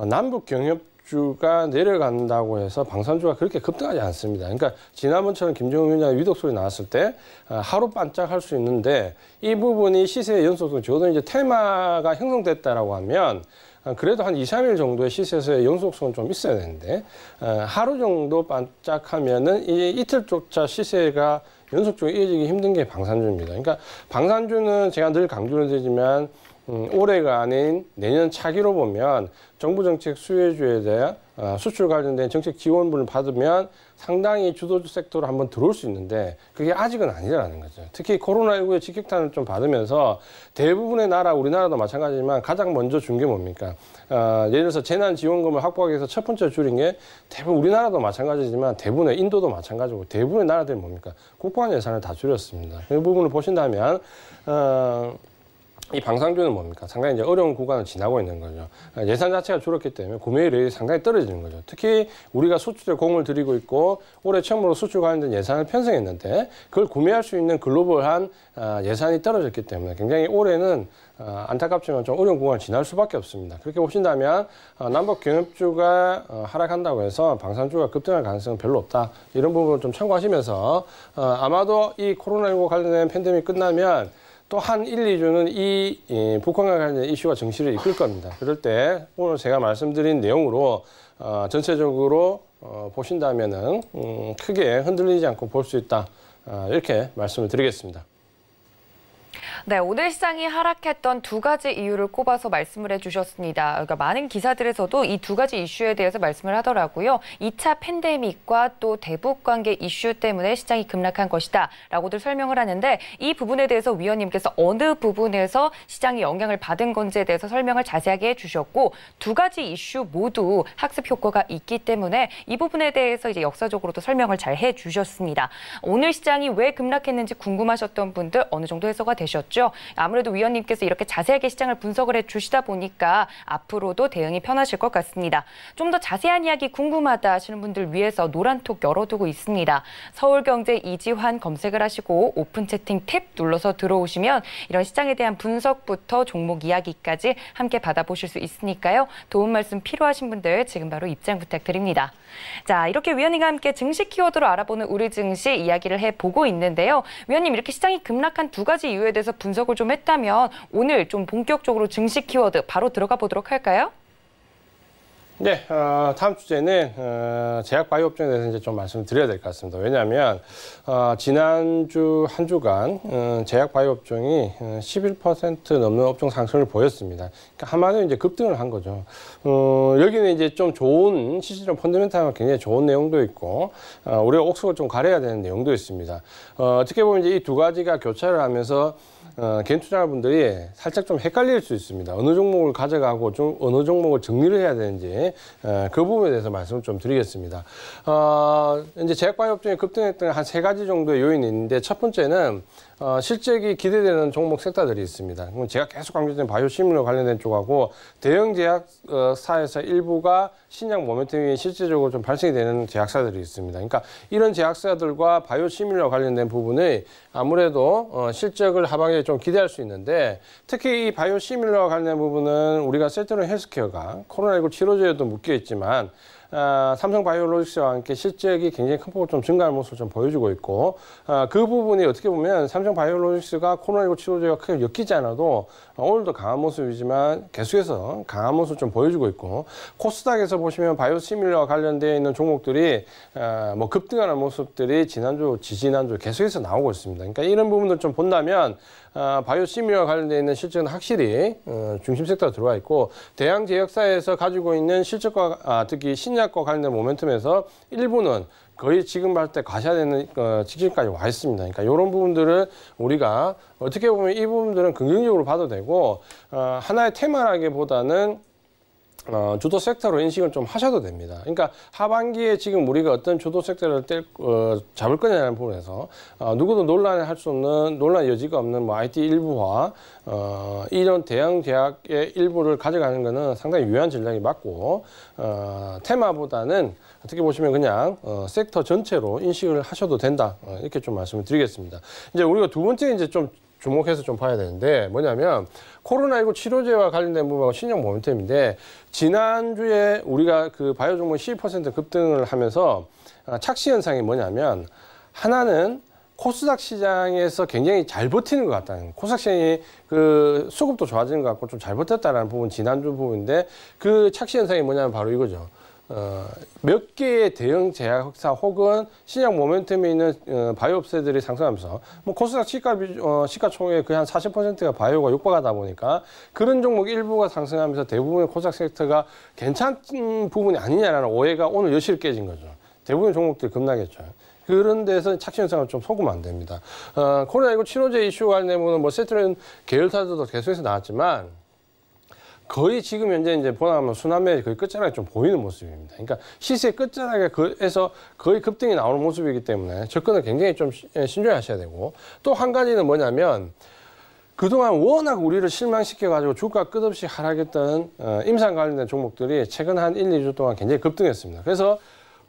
남북 경협주가 내려간다고 해서 방산주가 그렇게 급등하지 않습니다. 그러니까 지난번처럼 김정은 위원장의 위독 소리 나왔을 때 하루 반짝할 수 있는데 이 부분이 시세의 연속성 적어도 이제 테마가 형성됐다라고 하면 그래도 한 2, 3일 정도의 시세에서의 연속성은 좀 있어야 되는데 하루 정도 반짝하면은 이 이틀조차 시세가 연속적으로 이어지기 힘든 게 방산주입니다. 그러니까 방산주는 제가 늘 강조를 드리지만 올해가 아닌 내년 차기로 보면 정부 정책 수혜주에 대한 수출 관련된 정책 지원분을 받으면 상당히 주도주 섹터로 한번 들어올 수 있는데 그게 아직은 아니라는 거죠. 특히 코로나19의 직격탄을 좀 받으면서 대부분의 나라, 우리나라도 마찬가지지만 가장 먼저 준 게 뭡니까? 예를 들어서 재난지원금을 확보하기 위해서 첫 번째 줄인 게 대부분 우리나라도 마찬가지지만 대부분의 인도도 마찬가지고 대부분의 나라들이 뭡니까? 국방 예산을 다 줄였습니다. 이 부분을 보신다면 이 방산주는 뭡니까? 상당히 이제 어려운 구간을 지나고 있는 거죠. 예산 자체가 줄었기 때문에 구매율이 상당히 떨어지는 거죠. 특히 우리가 수출에 공을 들이고 있고 올해 처음으로 수출 관련된 예산을 편성했는데 그걸 구매할 수 있는 글로벌한 예산이 떨어졌기 때문에 굉장히 올해는 안타깝지만 좀 어려운 구간을 지날 수밖에 없습니다. 그렇게 보신다면 남북 경협주가 하락한다고 해서 방산주가 급등할 가능성은 별로 없다. 이런 부분을 좀 참고하시면서 아마도 이 코로나19 관련된 팬데믹 끝나면 또 한 1, 2주는 이 북한과 관련된 이슈가 정시를 이끌 겁니다. 그럴 때 오늘 제가 말씀드린 내용으로 전체적으로 보신다면은 크게 흔들리지 않고 볼 수 있다. 이렇게 말씀을 드리겠습니다. 네, 오늘 시장이 하락했던 두 가지 이유를 꼽아서 말씀을 해주셨습니다. 그러니까 많은 기사들에서도 이 두 가지 이슈에 대해서 말씀을 하더라고요. 2차 팬데믹과 또 대북 관계 이슈 때문에 시장이 급락한 것이다 라고들 설명을 하는데 이 부분에 대해서 위원님께서 어느 부분에서 시장이 영향을 받은 건지에 대해서 설명을 자세하게 해주셨고 두 가지 이슈 모두 학습 효과가 있기 때문에 이 부분에 대해서 이제 역사적으로도 설명을 잘 해주셨습니다. 오늘 시장이 왜 급락했는지 궁금하셨던 분들 어느 정도 해소가 되셨죠? 아무래도 위원님께서 이렇게 자세하게 시장을 분석을 해주시다 보니까 앞으로도 대응이 편하실 것 같습니다. 좀 더 자세한 이야기 궁금하다 하시는 분들 위해서 노란톡 열어두고 있습니다. 서울경제 이지환 검색을 하시고 오픈 채팅 탭 눌러서 들어오시면 이런 시장에 대한 분석부터 종목 이야기까지 함께 받아보실 수 있으니까요. 도움 말씀 필요하신 분들 지금 바로 입장 부탁드립니다. 자, 이렇게 위원님과 함께 증시 키워드로 알아보는 우리 증시 이야기를 해보고 있는데요. 위원님, 이렇게 시장이 급락한 두 가지 이유에 대해서 분석을 좀 했다면 오늘 좀 본격적으로 증시 키워드 바로 들어가 보도록 할까요? 네, 다음 주제는 제약바이오 업종에 대해서 이제 좀 말씀을 드려야 될 것 같습니다. 왜냐하면 지난주 한 주간 제약바이오 업종이 11% 넘는 업종 상승을 보였습니다. 그러니까 한마디로 이제 급등을 한 거죠. 여기는 이제 좀 좋은 시스템 펀더멘탈과 굉장히 좋은 내용도 있고 우리가 옥석을 좀 가려야 되는 내용도 있습니다. 어떻게 보면 이제 이 두 가지가 교차를 하면서 개인 투자자분들이 살짝 좀 헷갈릴 수 있습니다. 어느 종목을 가져가고 좀 어느 종목을 정리를 해야 되는지 그 부분에 대해서 말씀을 좀 드리겠습니다. 이제 제약바이오 업종이 급등했던 한 세 가지 정도의 요인이 있는데 첫 번째는 실적이 기대되는 종목 섹터들이 있습니다. 제가 계속 강조드린 바이오시밀러 관련된 쪽하고 대형 제약사에서 일부가 신약 모멘텀이 실질적으로 좀 발생이 되는 제약사들이 있습니다. 그러니까 이런 제약사들과 바이오시밀러 관련된 부분이 아무래도 실적을 하반기에 좀 기대할 수 있는데 특히 이 바이오시밀러 관련된 부분은 우리가 셀트론 헬스케어가 코로나19 치료제에도 묶여 있지만 삼성바이오로직스와 함께 실적이 굉장히 큰 폭으로 좀 증가할 모습을 좀 보여주고 있고 그 부분이 어떻게 보면 삼성바이오로직스가 코로나19 치료제가 크게 엮이지 않아도 오늘도 강한 모습이지만 계속해서 강한 모습을 좀 보여주고 있고 코스닥에서 보시면 바이오시밀러와 관련되어 있는 종목들이 뭐 급등하는 모습들이 지난주, 지지난주 계속해서 나오고 있습니다. 그러니까 이런 부분들 좀 본다면 바이오시밀러와 관련되어 있는 실적은 확실히 중심 섹터가 들어와 있고 대양 제약사에서 가지고 있는 실적과 특히 신약과 관련된 모멘텀에서 일부는 거의 지금 할 때 과시화되는 직전까지 와 있습니다. 그러니까 이런 부분들을 우리가 어떻게 보면 이 부분들은 긍정적으로 봐도 되고 하나의 테마라기보다는 주도 섹터로 인식을 좀 하셔도 됩니다. 그러니까 하반기에 지금 우리가 어떤 주도 섹터를 잡을 거냐는 부분에서 누구도 논란을 할 수 없는 논란 여지가 없는 뭐 IT 일부와 이런 대형 제약의 일부를 가져가는 것은 상당히 유효한 전략이 맞고 테마보다는 어떻게 보시면 그냥 섹터 전체로 인식을 하셔도 된다 이렇게 좀 말씀을 드리겠습니다. 이제 우리가 두 번째 이제 좀 주목해서 좀 봐야 되는데 뭐냐면 코로나19 치료제와 관련된 부분하고 신약 모멘텀인데 지난주에 우리가 그 바이오 종목 12% 급등을 하면서 착시 현상이 뭐냐면 하나는 코스닥 시장에서 굉장히 잘 버티는 것 같다는 코스닥 시장이 그 수급도 좋아지는 것 같고 좀 잘 버텼다는 부분 지난주 부분인데 그 착시 현상이 뭐냐면 바로 이거죠. 몇 개의 대형 제약사 혹은 신약 모멘텀이 있는 바이오 업체들이 상승하면서 뭐 코스닥 시가총액 거의 한 40%가 바이오가 육박하다 보니까 그런 종목 일부가 상승하면서 대부분의 코스닥 섹터가 괜찮은 부분이 아니냐라는 오해가 오늘 여실히 깨진 거죠. 대부분의 종목들이 급락했죠. 그런 데서 착시 현상을 좀 속으면 안 됩니다. 코로나19 치료제 이슈 관련해서는 뭐 셀트론 계열사들도 계속해서 나왔지만 거의 지금 현재 이제 보면 순환매의 거의 끝자락이 좀 보이는 모습입니다. 그러니까 시세 끝자락에서 거의 급등이 나오는 모습이기 때문에 접근을 굉장히 좀 신중히 하셔야 되고 또 한 가지는 뭐냐면 그동안 워낙 우리를 실망시켜가지고 주가 끝없이 하락했던 임상 관련된 종목들이 최근 한 1, 2주 동안 굉장히 급등했습니다. 그래서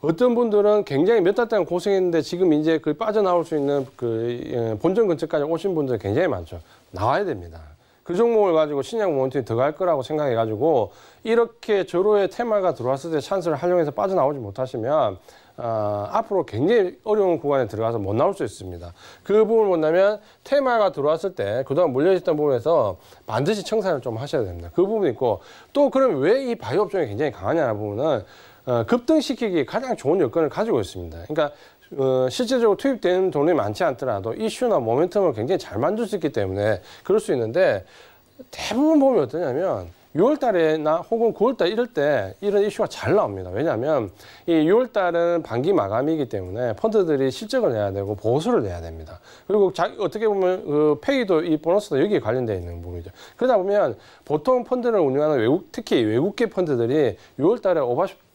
어떤 분들은 굉장히 몇 달 동안 고생했는데 지금 이제 그 빠져나올 수 있는 그 본전 근처까지 오신 분들이 굉장히 많죠. 나와야 됩니다. 그 종목을 가지고 신약 모멘텀이 더 갈 거라고 생각해가지고 이렇게 저로의 테마가 들어왔을 때 찬스를 활용해서 빠져나오지 못하시면 앞으로 굉장히 어려운 구간에 들어가서 못 나올 수 있습니다. 그 부분을 본다면 테마가 들어왔을 때 그동안 물려있던 부분에서 반드시 청산을 좀 하셔야 됩니다. 그 부분이 있고 또 그러면 왜 이 바이오 업종이 굉장히 강하냐는 부분은 급등시키기 가장 좋은 여건을 가지고 있습니다. 그러니까 실제적으로 투입되는 돈이 많지 않더라도 이슈나 모멘텀을 굉장히 잘 만들 수 있기 때문에 그럴 수 있는데 대부분 보면 어떠냐면 6월 달에나 혹은 9월 달 이럴 때 이런 이슈가 잘 나옵니다. 왜냐하면 이 6월 달은 반기 마감이기 때문에 펀드들이 실적을 내야 되고 보수를 내야 됩니다. 그리고 어떻게 보면 그 페이도 이 보너스도 여기에 관련되어 있는 부분이죠. 그러다 보면 보통 펀드를 운영하는 특히 외국계 펀드들이 6월 달에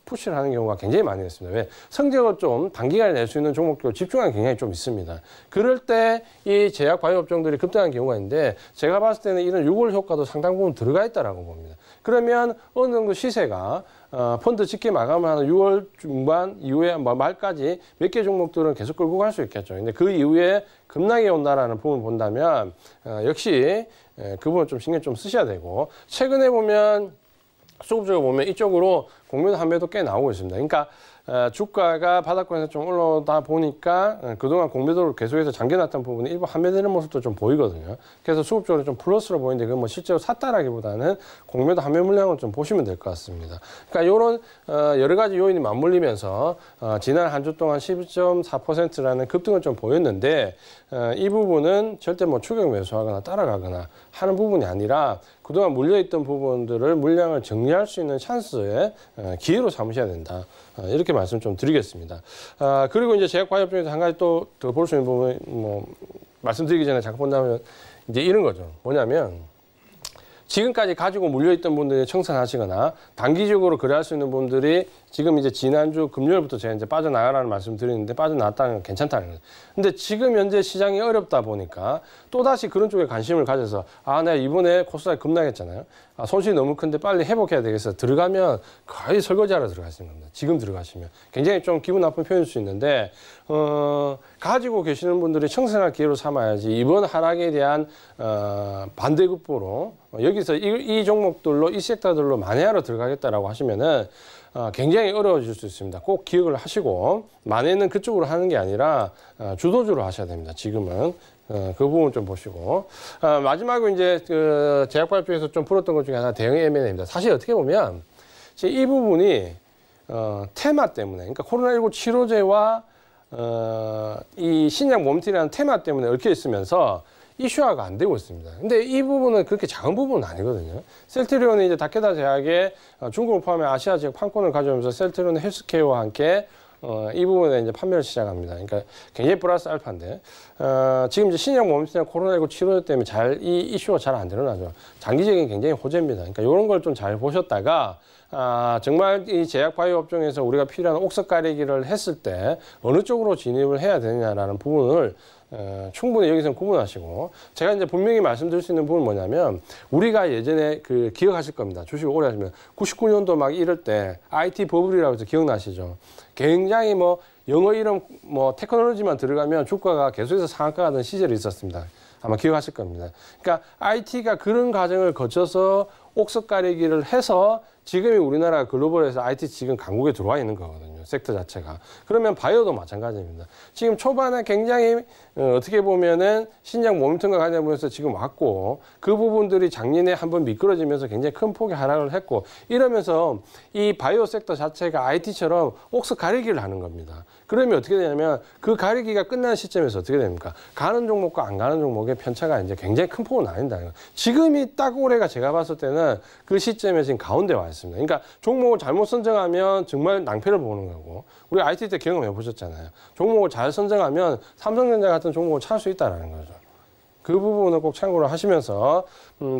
푸시를 하는 경우가 굉장히 많이 있습니다. 왜? 성적을 좀 단기간에 낼 수 있는 종목들 집중하는 경향이 좀 있습니다. 그럴 때 이 제약 바이오 업종들이 급등하는 경우가 있는데 제가 봤을 때는 이런 6월 효과도 상당 부분 들어가 있다라고 봅니다. 그러면 어느 정도 시세가 펀드 직계 마감을 하는 6월 중반 이후에 말까지 몇 개 종목들은 계속 끌고 갈 수 있겠죠. 근데 그 이후에 급락이 온다라는 부분을 본다면 역시 그 부분 좀 신경 좀 쓰셔야 되고 최근에 보면 수급적으로 보면 이쪽으로 공매도 한매도 꽤 나오고 있습니다. 그러니까 주가가 바닥권에서 좀 올라오다 보니까 그동안 공매도를 계속해서 잠겨놨던 부분이 일부 한매되는 모습도 좀 보이거든요. 그래서 수급적으로 좀 플러스로 보이는데 그건 뭐 실제로 샀다라기보다는 공매도 한매 물량을 좀 보시면 될 것 같습니다. 그러니까 이런 여러 가지 요인이 맞물리면서 지난 한 주 동안 12.4%라는 급등을 좀 보였는데 이 부분은 절대 뭐 추격 매수하거나 따라가거나 하는 부분이 아니라 그동안 물려있던 부분들을 물량을 정리할 수 있는 찬스의 기회로 삼으셔야 된다. 이렇게 말씀 좀 드리겠습니다. 그리고 이제 제약 바이오 중에서 한 가지 또 더 볼 수 있는 부분, 뭐, 말씀드리기 전에 잠깐 본다면 이제 이런 거죠. 뭐냐면 지금까지 가지고 물려있던 분들이 청산하시거나 단기적으로 거래할 수 있는 분들이 지금 이제 지난주 금요일부터 제가 이제 빠져나가라는 말씀 드리는데 빠져나왔다는 건 괜찮다는 거예요. 근데 지금 현재 시장이 어렵다 보니까 또다시 그런 쪽에 관심을 가져서 내가 이번에 코스닥이 급락했잖아요. 손실이 너무 큰데 빨리 회복해야 되겠어. 들어가면 거의 설거지하러 들어가시는 겁니다. 지금 들어가시면. 굉장히 좀 기분 나쁜 표현일 수 있는데 가지고 계시는 분들이 청산할 기회로 삼아야지 이번 하락에 대한 반대급부로 여기서 이 종목들로 이 섹터들로 만회하러 들어가겠다라고 하시면은 굉장히 어려워질 수 있습니다. 꼭 기억을 하시고 만회는 그쪽으로 하는 게 아니라 주도주로 하셔야 됩니다. 지금은. 그 부분 좀 보시고 마지막으로 이제 그 제약바이오 쪽에서 좀 풀었던 것 중에 하나 대형 M&A입니다. 사실 어떻게 보면 이 부분이 테마 때문에 그러니까 코로나19 치료제와 이 신약 몸틀이라는 테마 때문에 얽혀 있으면서 이슈화가 안 되고 있습니다. 근데 이 부분은 그렇게 작은 부분은 아니거든요. 셀트리온이 이제 다케다 제약에 중국을 포함해 아시아 지역 판권을 가져오면서 셀트리온 헬스케어와 함께 이 부분에 이제 판매를 시작합니다. 그러니까 굉장히 플러스 알파인데, 지금 이제 신약 몸살이나 코로나19 치료 때문에 이 이슈가 잘 안 드러나죠. 장기적인 굉장히 호재입니다. 그러니까 이런 걸 좀 잘 보셨다가, 정말 이 제약 바이오 업종에서 우리가 필요한 옥석 가리기를 했을 때 어느 쪽으로 진입을 해야 되느냐라는 부분을 충분히 여기서는 구분하시고, 제가 이제 분명히 말씀드릴 수 있는 부분은 뭐냐면, 우리가 예전에 기억하실 겁니다. 주식 오래 하시면 99년도 막 이럴 때 IT 버블이라고 해서 기억나시죠? 굉장히 영어 이름 테크놀로지만 들어가면 주가가 계속해서 상한가 하던 시절이 있었습니다. 아마 기억하실 겁니다. 그러니까 IT가 그런 과정을 거쳐서 옥석 가리기를 해서 지금이 우리나라 글로벌에서 IT 지금 강국에 들어와 있는 거거든요. 섹터 자체가. 그러면 바이오도 마찬가지입니다. 지금 초반에 굉장히 어떻게 보면은 신약 모멘텀과 관련해서 지금 왔고, 그 부분들이 작년에 한번 미끄러지면서 굉장히 큰 폭의 하락을 했고, 이러면서 이 바이오 섹터 자체가 IT처럼 옥석 가리기를 하는 겁니다. 그러면 어떻게 되냐면 그 가리기가 끝나는 시점에서 어떻게 됩니까? 가는 종목과 안 가는 종목의 편차가 이제 굉장히 큰 폭으로 나뉜다는 거예요. 지금이 딱 올해가 제가 봤을 때는 그 시점에 지금 가운데 와 있습니다. 그러니까 종목을 잘못 선정하면 정말 낭패를 보는 거고, 우리 IT 때 경험해 보셨잖아요. 종목을 잘 선정하면 삼성전자 같은 종목을 찾을 수 있다는 거죠. 그 부분을 꼭 참고를 하시면서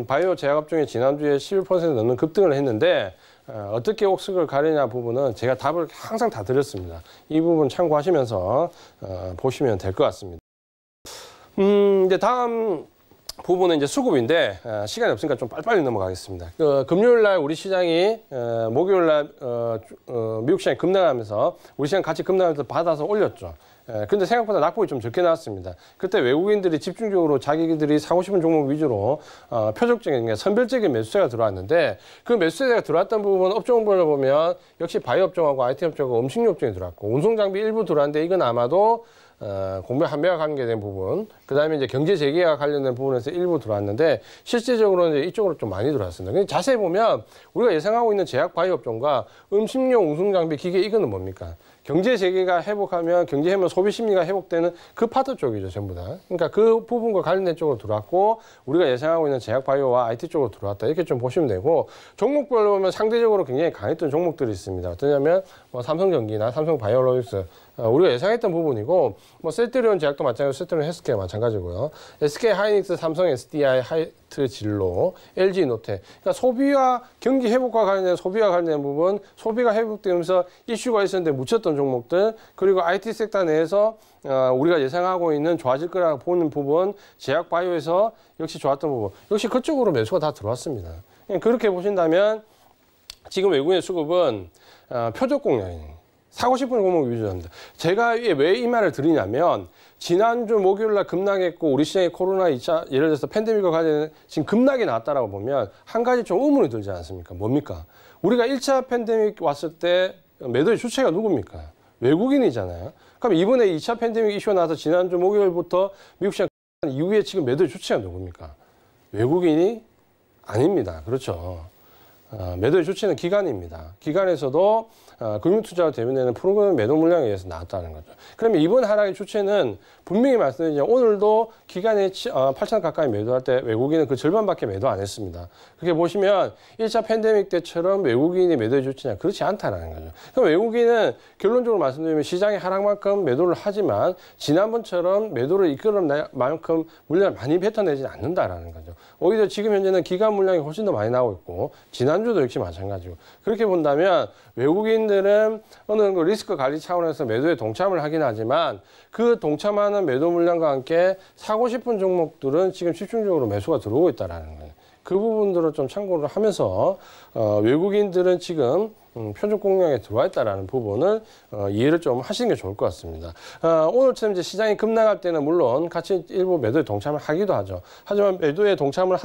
바이오 제약업종이 지난주에 11% 넘는 급등을 했는데 어떻게 옥석을 가리냐 부분은 제가 답을 항상 다 드렸습니다. 이 부분 참고하시면서 보시면 될 것 같습니다. 이제 다음 부분은 이제 수급인데 시간이 없으니까 좀 빨리빨리 넘어가겠습니다. 금요일 날 우리 시장이 목요일 날 미국 시장이 급락하면서 우리 시장 같이 급락하면서 받아서 올렸죠. 근데 생각보다 낙폭이 좀 적게 나왔습니다. 그때 외국인들이 집중적으로 자기들이 사고 싶은 종목 위주로 표적적인, 선별적인 매수세가 들어왔는데, 그 매수세가 들어왔던 부분 업종별로 보면 역시 바이오 업종하고 IT 업종하고 음식료 업종이 들어왔고, 운송장비 일부 들어왔는데 이건 아마도 공매 한매와 관계된 부분, 그 다음에 이제 경제 재개와 관련된 부분에서 일부 들어왔는데, 실제적으로는 이제 이쪽으로 좀 많이 들어왔습니다. 근데 자세히 보면 우리가 예상하고 있는 제약 바이오 업종과 음식료, 운송장비, 기계, 이거는 뭡니까? 경제 재개가 회복하면 경제 회복, 소비 심리가 회복되는 그 파트 쪽이죠, 전부 다. 그러니까 그 부분과 관련된 쪽으로 들어왔고, 우리가 예상하고 있는 제약 바이오와 IT 쪽으로 들어왔다, 이렇게 좀 보시면 되고, 종목별로 보면 상대적으로 굉장히 강했던 종목들이 있습니다. 어떠냐면 삼성전기나 삼성바이오로직스, 우리가 예상했던 부분이고, 셀트리온 제약도 마찬가지고 셀트리온 헬스케어 마찬가지고요. SK 하이닉스, 삼성 SDI, 하이트 진로, LG 노텍. 그러니까 소비와 경기 회복과 관련된 소비와 관련된 부분, 소비가 회복되면서 이슈가 있었는데 묻혔던 종목들, 그리고 IT 섹터 내에서 우리가 예상하고 있는 좋아질 거라고 보는 부분, 제약 바이오에서 역시 좋았던 부분, 역시 그쪽으로 매수가 다 들어왔습니다. 그렇게 보신다면 지금 외국인 수급은 표적 공략이에요. 사고 싶은 종목 위주입니다. 제가 왜 이 말을 드리냐면, 지난주 목요일 날 급락했고 우리 시장에 코로나 2차, 예를 들어서 팬데믹과 관련된 지금 급락이 나왔다라고 보면 한 가지 좀 의문이 들지 않습니까? 뭡니까? 우리가 1차 팬데믹 왔을 때 매도의 주체가 누굽니까? 외국인이잖아요. 그럼 이번에 2차 팬데믹 이슈가 나서 지난주 목요일부터 미국 시장 이후에 지금 매도의 주체가 누굽니까? 외국인이 아닙니다. 그렇죠. 매도의 주체는 기관입니다. 기관에서도 금융투자와 대변되는 프로그램 매도 물량에 의해서 나왔다는 거죠. 그러면 이번 하락의 주체는 분명히 말씀드리자면 오늘도 기관이 8천 가까이 매도할 때 외국인은 그 절반밖에 매도 안 했습니다. 그렇게 보시면 1차 팬데믹 때처럼 외국인이 매도의 주체냐 그렇지 않다는 거죠. 그럼 외국인은 결론적으로 말씀드리면 시장의 하락만큼 매도를 하지만 지난번처럼 매도를 이끌어낼 만큼 물량을 많이 뱉어내지는 않는다라는 거죠. 오히려 지금 현재는 기관 물량이 훨씬 더 많이 나오고 있고 지난주도 역시 마찬가지고 그렇게 본다면 외국인들은 어느 정도 리스크 관리 차원에서 매도에 동참을 하긴 하지만 그 동참하는 매도 물량과 함께 사고 싶은 종목들은 지금 집중적으로 매수가 들어오고 있다는 거예요. 그 부분들을 좀 참고를 하면서 외국인들은 지금 표적 공략에 들어와 있다는 부분을 이해를 좀 하시는 게 좋을 것 같습니다. 오늘처럼 이제 시장이 급락할 때는 물론 같이 일부 매도에 동참을 하기도 하죠. 하지만 매도에 동참을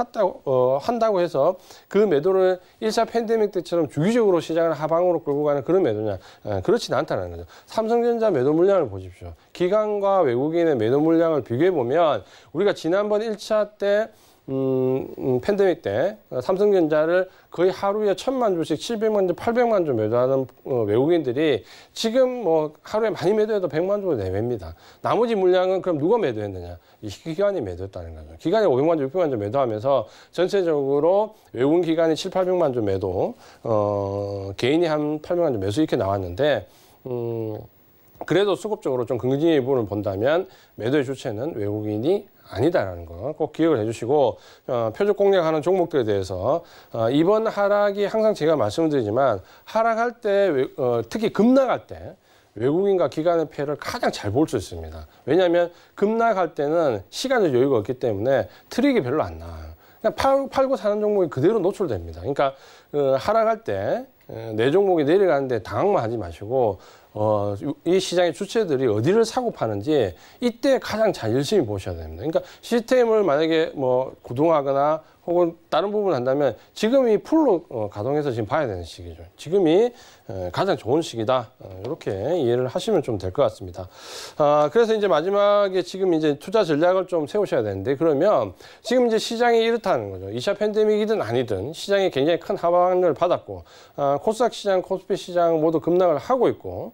한다고 해서 그 매도를 1차 팬데믹 때처럼 주기적으로 시장을 하방으로 끌고 가는 그런 매도냐? 그렇지는 않다는 거죠. 삼성전자 매도 물량을 보십시오. 기관과 외국인의 매도 물량을 비교해 보면 우리가 지난번 1차 때 팬데믹 때 삼성전자를 거의 하루에 1,000만 주씩 700만 주, 800만 주 매도하는 외국인들이 지금 뭐 하루에 많이 매도해도 100만 주 내외입니다. 나머지 물량은 그럼 누가 매도했느냐? 이 기관이 매도했다는 거죠. 기관이 500만 주, 600만 주 매도하면서 전체적으로 외국인 기관이 7, 800만 주 매도, 개인이 한 800만 주 매수 이렇게 나왔는데 그래도 수급적으로 좀 긍정적인 부분을 본다면 매도의 주체는 외국인이 아니다라는 거 꼭 기억을 해주시고 표적 공략하는 종목들에 대해서 이번 하락이 항상 제가 말씀을 드리지만 하락할 때 특히 급락할 때 외국인과 기관의 패를 가장 잘 볼 수 있습니다. 왜냐하면 급락할 때는 시간적 여유가 없기 때문에 트릭이 별로 안 나와요. 그냥 팔고 사는 종목이 그대로 노출됩니다. 그러니까 하락할 때 내 종목이 내려가는데 당황만 하지 마시고 이 시장의 주체들이 어디를 사고 파는지 이때 가장 잘 열심히 보셔야 됩니다. 그러니까 시스템을 만약에 뭐 구동하거나 혹은 다른 부분을 한다면 지금이 풀로 가동해서 지금 봐야 되는 시기죠. 지금이 가장 좋은 시기다. 이렇게 이해를 하시면 좀 될 것 같습니다. 그래서 이제 마지막에 지금 이제 투자 전략을 좀 세우셔야 되는데 그러면 지금 이제 시장이 이렇다는 거죠. 2차 팬데믹이든 아니든 시장이 굉장히 큰 하방을 받았고 코스닥 시장, 코스피 시장 모두 급락을 하고 있고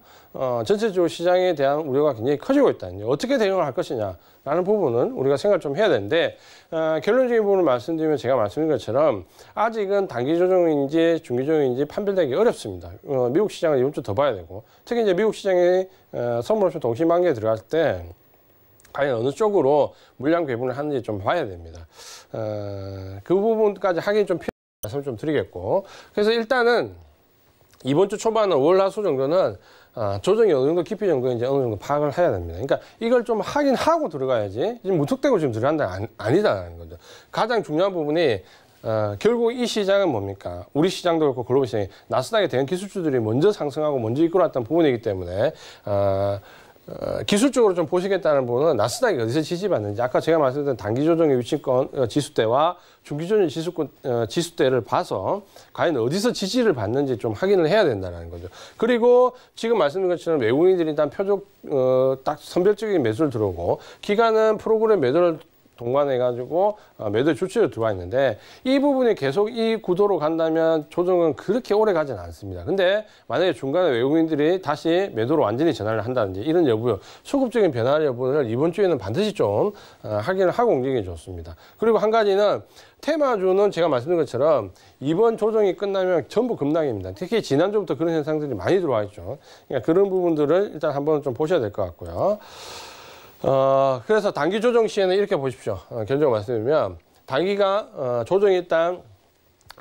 전체적으로 시장에 대한 우려가 굉장히 커지고 있다. 이제 어떻게 대응을 할 것이냐라는 부분은 우리가 생각을 좀 해야 되는데 결론적인 부분을 말씀드리면 제가 말씀드린 것처럼 아직은 단기 조정인지 중기 조정인지 판별되기 어렵습니다. 미국 시장을 이번 주 더 봐야 되고 특히 이제 미국 시장이 선물옵션 동시만기에 들어갈 때 과연 어느 쪽으로 물량 배분을 하는지 좀 봐야 됩니다. 그 부분까지 하긴 좀 필요한 말씀을 좀 드리겠고 그래서 일단은 이번 주 초반은 월화수 정도는 조정이 어느 정도 깊이 정도인지 어느 정도 파악을 해야 됩니다. 그러니까 이걸 좀 하긴 하고 들어가야지 지금 무턱대고 지금 들어간다 아니다라는 거죠. 가장 중요한 부분이 결국 이 시장은 뭡니까? 우리 시장도 그렇고 글로벌 시장이 나스닥에 대한 기술주들이 먼저 상승하고 먼저 이끌어왔던 부분이기 때문에 기술적으로 좀 보시겠다는 부분은 나스닥이 어디서 지지받는지 아까 제가 말씀드린 단기 조정의 위치권 지수대와 중기 조정 지수대를 봐서 과연 어디서 지지를 받는지 좀 확인을 해야 된다는 거죠. 그리고 지금 말씀드린 것처럼 외국인들이 일단 표적 딱 선별적인 매수를 들어오고 기관은 프로그램 매도를 동반해가지고 매도의 주체로 들어와 있는데 이 부분이 계속 이 구도로 간다면 조정은 그렇게 오래 가지는 않습니다. 근데 만약에 중간에 외국인들이 다시 매도로 완전히 전환을 한다든지 이런 여부, 수급적인 변화 여부를 이번 주에는 반드시 좀 확인을 하고 움직이는 게 좋습니다. 그리고 한 가지는 테마주는 제가 말씀드린 것처럼 이번 조정이 끝나면 전부 급락입니다. 특히 지난주부터 그런 현상들이 많이 들어와 있죠. 그러니까 그런 부분들을 일단 한번 좀 보셔야 될 것 같고요. 그래서 단기 조정 시에는 이렇게 보십시오. 결정을 말씀드리면 단기가 조정이 일단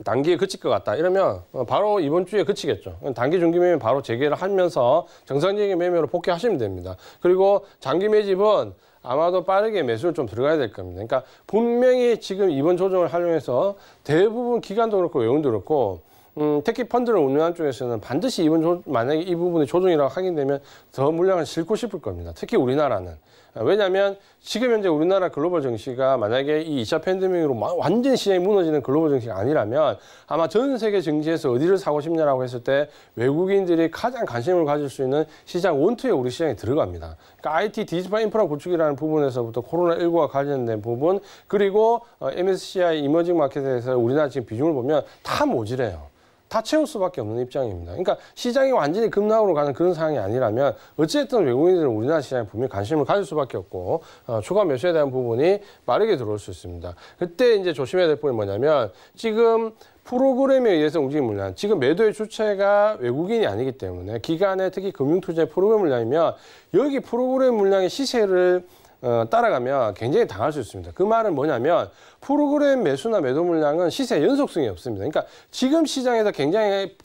단기에 그칠 것 같다. 이러면 바로 이번 주에 그치겠죠. 단기 중기 매매 바로 재개를 하면서 정상적인 매매로 복귀하시면 됩니다. 그리고 장기 매집은 아마도 빠르게 매수를 좀 들어가야 될 겁니다. 그러니까 분명히 지금 이번 조정을 활용해서 대부분 기관도 그렇고 외국인도 그렇고 특히 펀드를 운영하는 쪽에서는 반드시 만약에 이 부분이 조정이라고 확인되면 더 물량을 싣고 싶을 겁니다. 특히 우리나라는. 왜냐하면 지금 현재 우리나라 글로벌 증시가 만약에 이 2차 팬데믹으로 완전히 시장이 무너지는 글로벌 증시가 아니라면 아마 전 세계 증시에서 어디를 사고 싶냐라고 했을 때 외국인들이 가장 관심을 가질 수 있는 시장 원투에 우리 시장에 들어갑니다. 그러니까 IT 디지털 인프라 구축이라는 부분에서부터 코로나19와 관련된 부분 그리고 MSCI 이머징 마켓에서 우리나라 지금 비중을 보면 다 모자라요. 다 채울 수밖에 없는 입장입니다. 그러니까 시장이 완전히 급락으로 가는 그런 상황이 아니라면 어쨌든 외국인들은 우리나라 시장에 분명히 관심을 가질 수밖에 없고 추가 매수에 대한 부분이 빠르게 들어올 수 있습니다. 그때 이제 조심해야 될 부분이 뭐냐면 지금 프로그램에 의해서 움직이는 물량, 지금 매도의 주체가 외국인이 아니기 때문에 기간에 특히 금융투자의 프로그램 물량이면 여기 프로그램 물량의 시세를 따라가면 굉장히 당할 수 있습니다. 그 말은 뭐냐면 프로그램 매수나 매도 물량은 시세 연속성이 없습니다. 그러니까 지금 시장에서 굉장히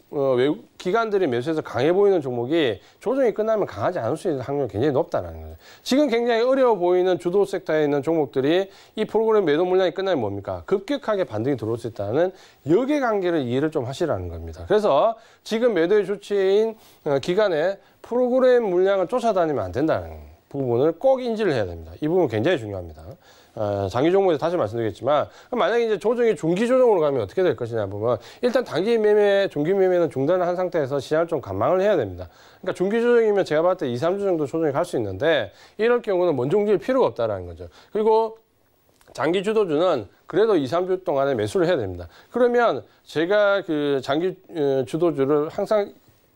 기관들이 매수해서 강해 보이는 종목이 조정이 끝나면 강하지 않을 수 있는 확률이 굉장히 높다는 거죠. 지금 굉장히 어려워 보이는 주도 섹터에 있는 종목들이 이 프로그램 매도 물량이 끝나면 뭡니까? 급격하게 반등이 들어올 수 있다는 역의 관계를 이해를 좀 하시라는 겁니다. 그래서 지금 매도의 주체인 기관의 프로그램 물량을 쫓아다니면 안 된다는 거예요. 부분을 꼭 인지를 해야 됩니다. 이 부분 굉장히 중요합니다. 장기 종목에서 다시 말씀드리겠지만 만약에 이제 조정이 중기 조정으로 가면 어떻게 될 것이냐 보면 일단 단기 매매, 중기 매매는 중단을 한 상태에서 시장을 좀 관망을 해야 됩니다. 그러니까 중기 조정이면 제가 봤을 때 2, 3주 정도 조정이 갈 수 있는데 이럴 경우는 먼저 움직일 필요가 없다라는 거죠. 그리고 장기 주도주는 그래도 2, 3주 동안에 매수를 해야 됩니다. 그러면 제가 그 장기 주도주를 항상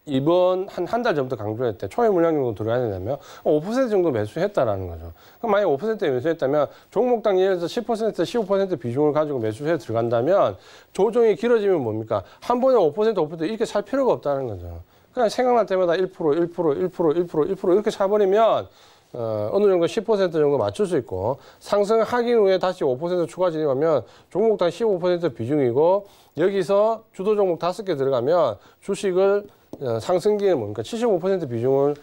이번 한 달 전부터 강조했대. 초회 물량 정도 들어가야 되냐면 5% 정도 매수했다라는 거죠. 그럼 만약 5% 매수했다면 종목당 예를 들어서 10%, 15% 비중을 가지고 매수해 들어간다면 조정이 길어지면 뭡니까? 한 번에 5% 이렇게 살 필요가 없다는 거죠. 그냥 생각날 때마다 1% 이렇게 사버리면 어느 정도 10% 정도 맞출 수 있고 상승하기 후에 다시 5% 추가 진입하면 종목당 15% 비중이고 여기서 주도 종목 5개 들어가면 주식을 상승기에는 뭡니까? 75% 비중을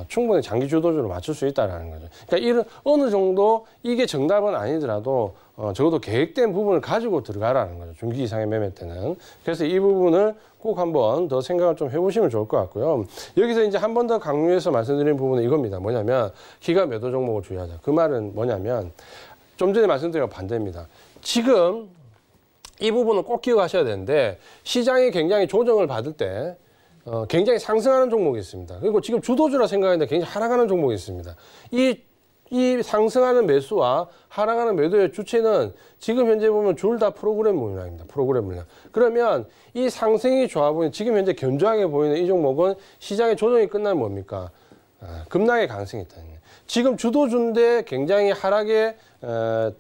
충분히 장기 주도주로 맞출 수 있다는 거죠. 그러니까 이런 어느 정도 이게 정답은 아니더라도 적어도 계획된 부분을 가지고 들어가라는 거죠. 중기 이상의 매매 때는. 그래서 이 부분을 꼭 한번 더 생각을 좀 해보시면 좋을 것 같고요. 여기서 이제 한 번 더 강조해서 말씀드리는 부분은 이겁니다. 뭐냐면 기관 매도 종목을 주의하자. 그 말은 뭐냐면 좀 전에 말씀드린 반대입니다. 지금 이 부분은 꼭 기억하셔야 되는데 시장이 굉장히 조정을 받을 때 굉장히 상승하는 종목이 있습니다. 그리고 지금 주도주라 생각하는데 굉장히 하락하는 종목이 있습니다. 이 상승하는 매수와 하락하는 매도의 주체는 지금 현재 보면 둘 다 프로그램 물량입니다. 프로그램 물량. 그러면 이 상승이 좋아 보이는 지금 현재 견조하게 보이는 이 종목은 시장의 조정이 끝나면 뭡니까? 급락의 가능성이 있다는 거예요. 지금 주도주인데 굉장히 하락의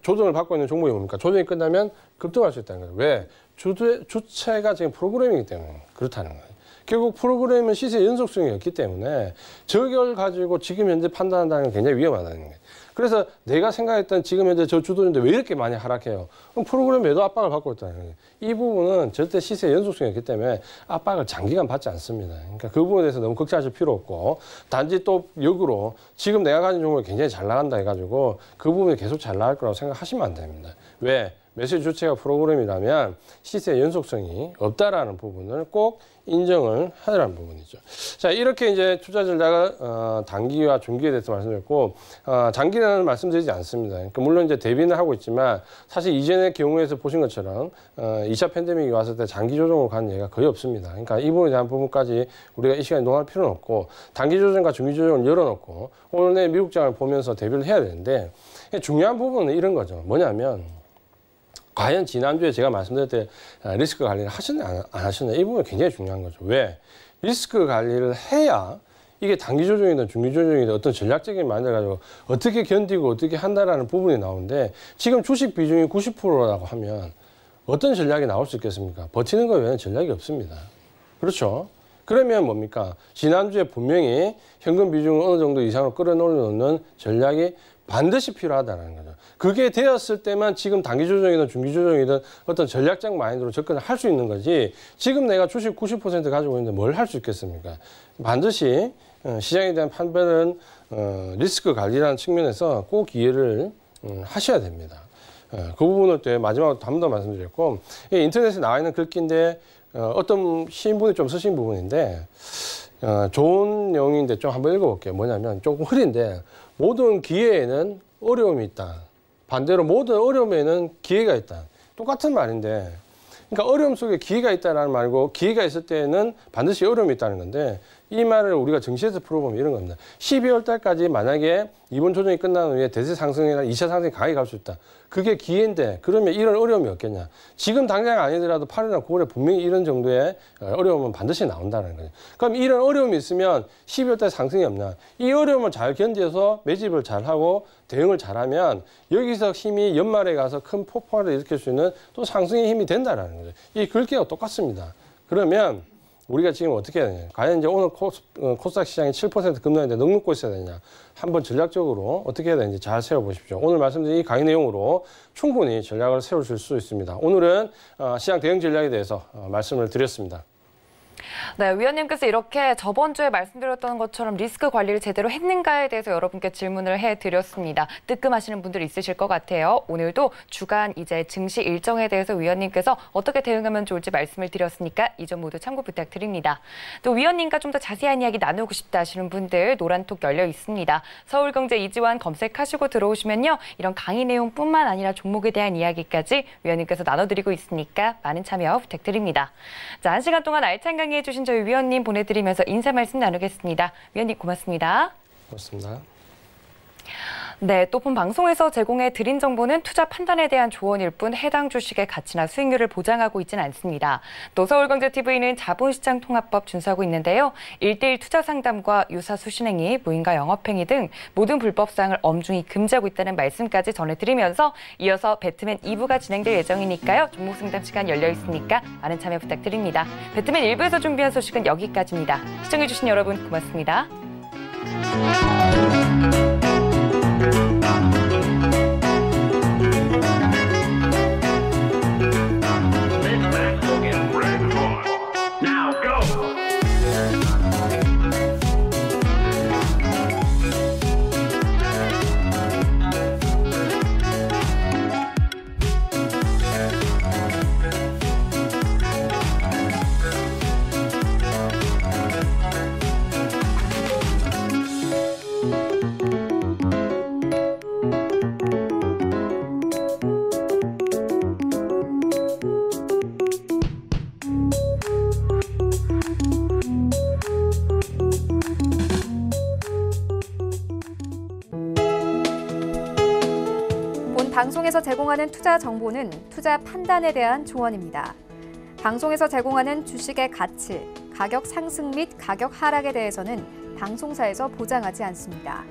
조정을 받고 있는 종목이 뭡니까? 조정이 끝나면 급등할 수 있다는 거예요. 왜? 주체가 지금 프로그램이기 때문에 그렇다는 거예요. 결국 프로그램은 시세 연속성이 없기 때문에 저걸 가지고 지금 현재 판단한다는 건 굉장히 위험하다는 거예요. 그래서 내가 생각했던 지금 현재 저 주도주인데 왜 이렇게 많이 하락해요? 그럼 프로그램 매도 압박을 받고 있다는 거예요. 이 부분은 절대 시세 연속성이 없기 때문에 압박을 장기간 받지 않습니다. 그러니까 그 부분에 대해서 너무 걱정하실 필요 없고 단지 또 역으로 지금 내가 가진 종목이 굉장히 잘 나간다 해가지고 그 부분이 계속 잘 나갈 거라고 생각하시면 안 됩니다. 왜? 매수 주체가 프로그램이라면 시세 연속성이 없다라는 부분을 꼭 인정을 하라는 부분이죠. 자, 이렇게 이제 투자 전략을 단기와 중기에 대해서 말씀드렸고 장기는 말씀드리지 않습니다. 그러니까 물론 이제 대비는 하고 있지만 사실 이전의 경우에서 보신 것처럼 2차 팬데믹이 왔을 때 장기 조정으로 가는 예가 거의 없습니다. 그러니까 이 부분에 대한 부분까지 우리가 이 시간에 논할 필요는 없고 단기 조정과 중기 조정을 열어놓고 오늘 내 미국장을 보면서 대비를 해야 되는데 중요한 부분은 이런 거죠. 뭐냐면 과연 지난주에 제가 말씀드릴 때 리스크 관리를 하셨냐 안 하셨냐 이 부분이 굉장히 중요한 거죠. 왜? 리스크 관리를 해야 이게 단기 조정이든 중기 조정이든 어떤 전략적인 마인드를 가지고 어떻게 견디고 어떻게 한다라는 부분이 나오는데 지금 주식 비중이 90%라고 하면 어떤 전략이 나올 수 있겠습니까? 버티는 것 외에는 전략이 없습니다. 그렇죠? 그러면 뭡니까? 지난주에 분명히 현금 비중을 어느 정도 이상으로 끌어놓는 전략이 반드시 필요하다는 거죠. 그게 되었을 때만 지금 단기 조정이든 중기 조정이든 어떤 전략적 마인드로 접근을 할 수 있는 거지 지금 내가 주식 90% 가지고 있는데 뭘 할 수 있겠습니까? 반드시 시장에 대한 판단은 리스크 관리라는 측면에서 꼭 이해를 하셔야 됩니다. 그 부분을 또 마지막으로 한 번 더 말씀드렸고 인터넷에 나와 있는 글귀인데 어떤 시인분이 좀 쓰신 부분인데 좋은 내용인데 좀 한번 읽어볼게요. 뭐냐면 조금 흐린데 모든 기회에는 어려움이 있다. 반대로 모든 어려움에는 기회가 있다. 똑같은 말인데, 그러니까 어려움 속에 기회가 있다는 말고 기회가 있을 때는 반드시 어려움이 있다는 건데, 이 말을 우리가 정시에서 풀어보면 이런 겁니다. 12월 달까지 만약에 이번 조정이 끝난 후에 대세 상승이나 2차 상승이 강하게 갈 수 있다. 그게 기회인데 그러면 이런 어려움이 없겠냐. 지금 당장 아니더라도 8월이나 9월에 분명히 이런 정도의 어려움은 반드시 나온다는 거죠. 그럼 이런 어려움이 있으면 12월 달 상승이 없냐. 이 어려움을 잘 견뎌서 매집을 잘하고 대응을 잘하면 여기서 힘이 연말에 가서 큰 폭발을 일으킬 수 있는 또 상승의 힘이 된다는 거죠. 이 글귀가 똑같습니다. 그러면 우리가 지금 어떻게 해야 되냐. 과연 이제 오늘 코스닥 시장이 7% 급락인데 넉넉고 있어야 되냐. 한번 전략적으로 어떻게 해야 되는지 잘 세워보십시오. 오늘 말씀드린 이 강의 내용으로 충분히 전략을 세우실 수 있습니다. 오늘은 시장 대응 전략에 대해서 말씀을 드렸습니다. 네, 위원님께서 이렇게 저번 주에 말씀드렸던 것처럼 리스크 관리를 제대로 했는가에 대해서 여러분께 질문을 해드렸습니다. 뜨끔하시는 분들이 있으실 것 같아요. 오늘도 주간 이제 증시 일정에 대해서 위원님께서 어떻게 대응하면 좋을지 말씀을 드렸으니까 이 점 모두 참고 부탁드립니다. 또 위원님과 좀 더 자세한 이야기 나누고 싶다 하시는 분들 노란톡 열려 있습니다. 서울경제 이지환 검색하시고 들어오시면요. 이런 강의 내용뿐만 아니라 종목에 대한 이야기까지 위원님께서 나눠드리고 있으니까 많은 참여 부탁드립니다. 자, 1시간 동안 알찬 강의 해주신 저희 위원님 보내드리면서 인사 말씀 나누겠습니다. 위원님 고맙습니다. 고맙습니다. 네, 또 본 방송에서 제공해 드린 정보는 투자 판단에 대한 조언일 뿐 해당 주식의 가치나 수익률을 보장하고 있지는 않습니다. 또 서울경제TV는 자본시장 통합법 준수하고 있는데요. 1:1 투자 상담과 유사 수신행위, 무인가 영업행위 등 모든 불법사항을 엄중히 금지하고 있다는 말씀까지 전해드리면서 이어서 배트맨 2부가 진행될 예정이니까요. 종목 상담 시간 열려 있으니까 많은 참여 부탁드립니다. 배트맨 1부에서 준비한 소식은 여기까지입니다. 시청해주신 여러분 고맙습니다. 방송에서 제공하는 투자 정보는 투자 판단에 대한 조언입니다. 방송에서 제공하는 주식의 가치, 가격 상승 및 가격 하락에 대해서는 방송사에서 보장하지 않습니다.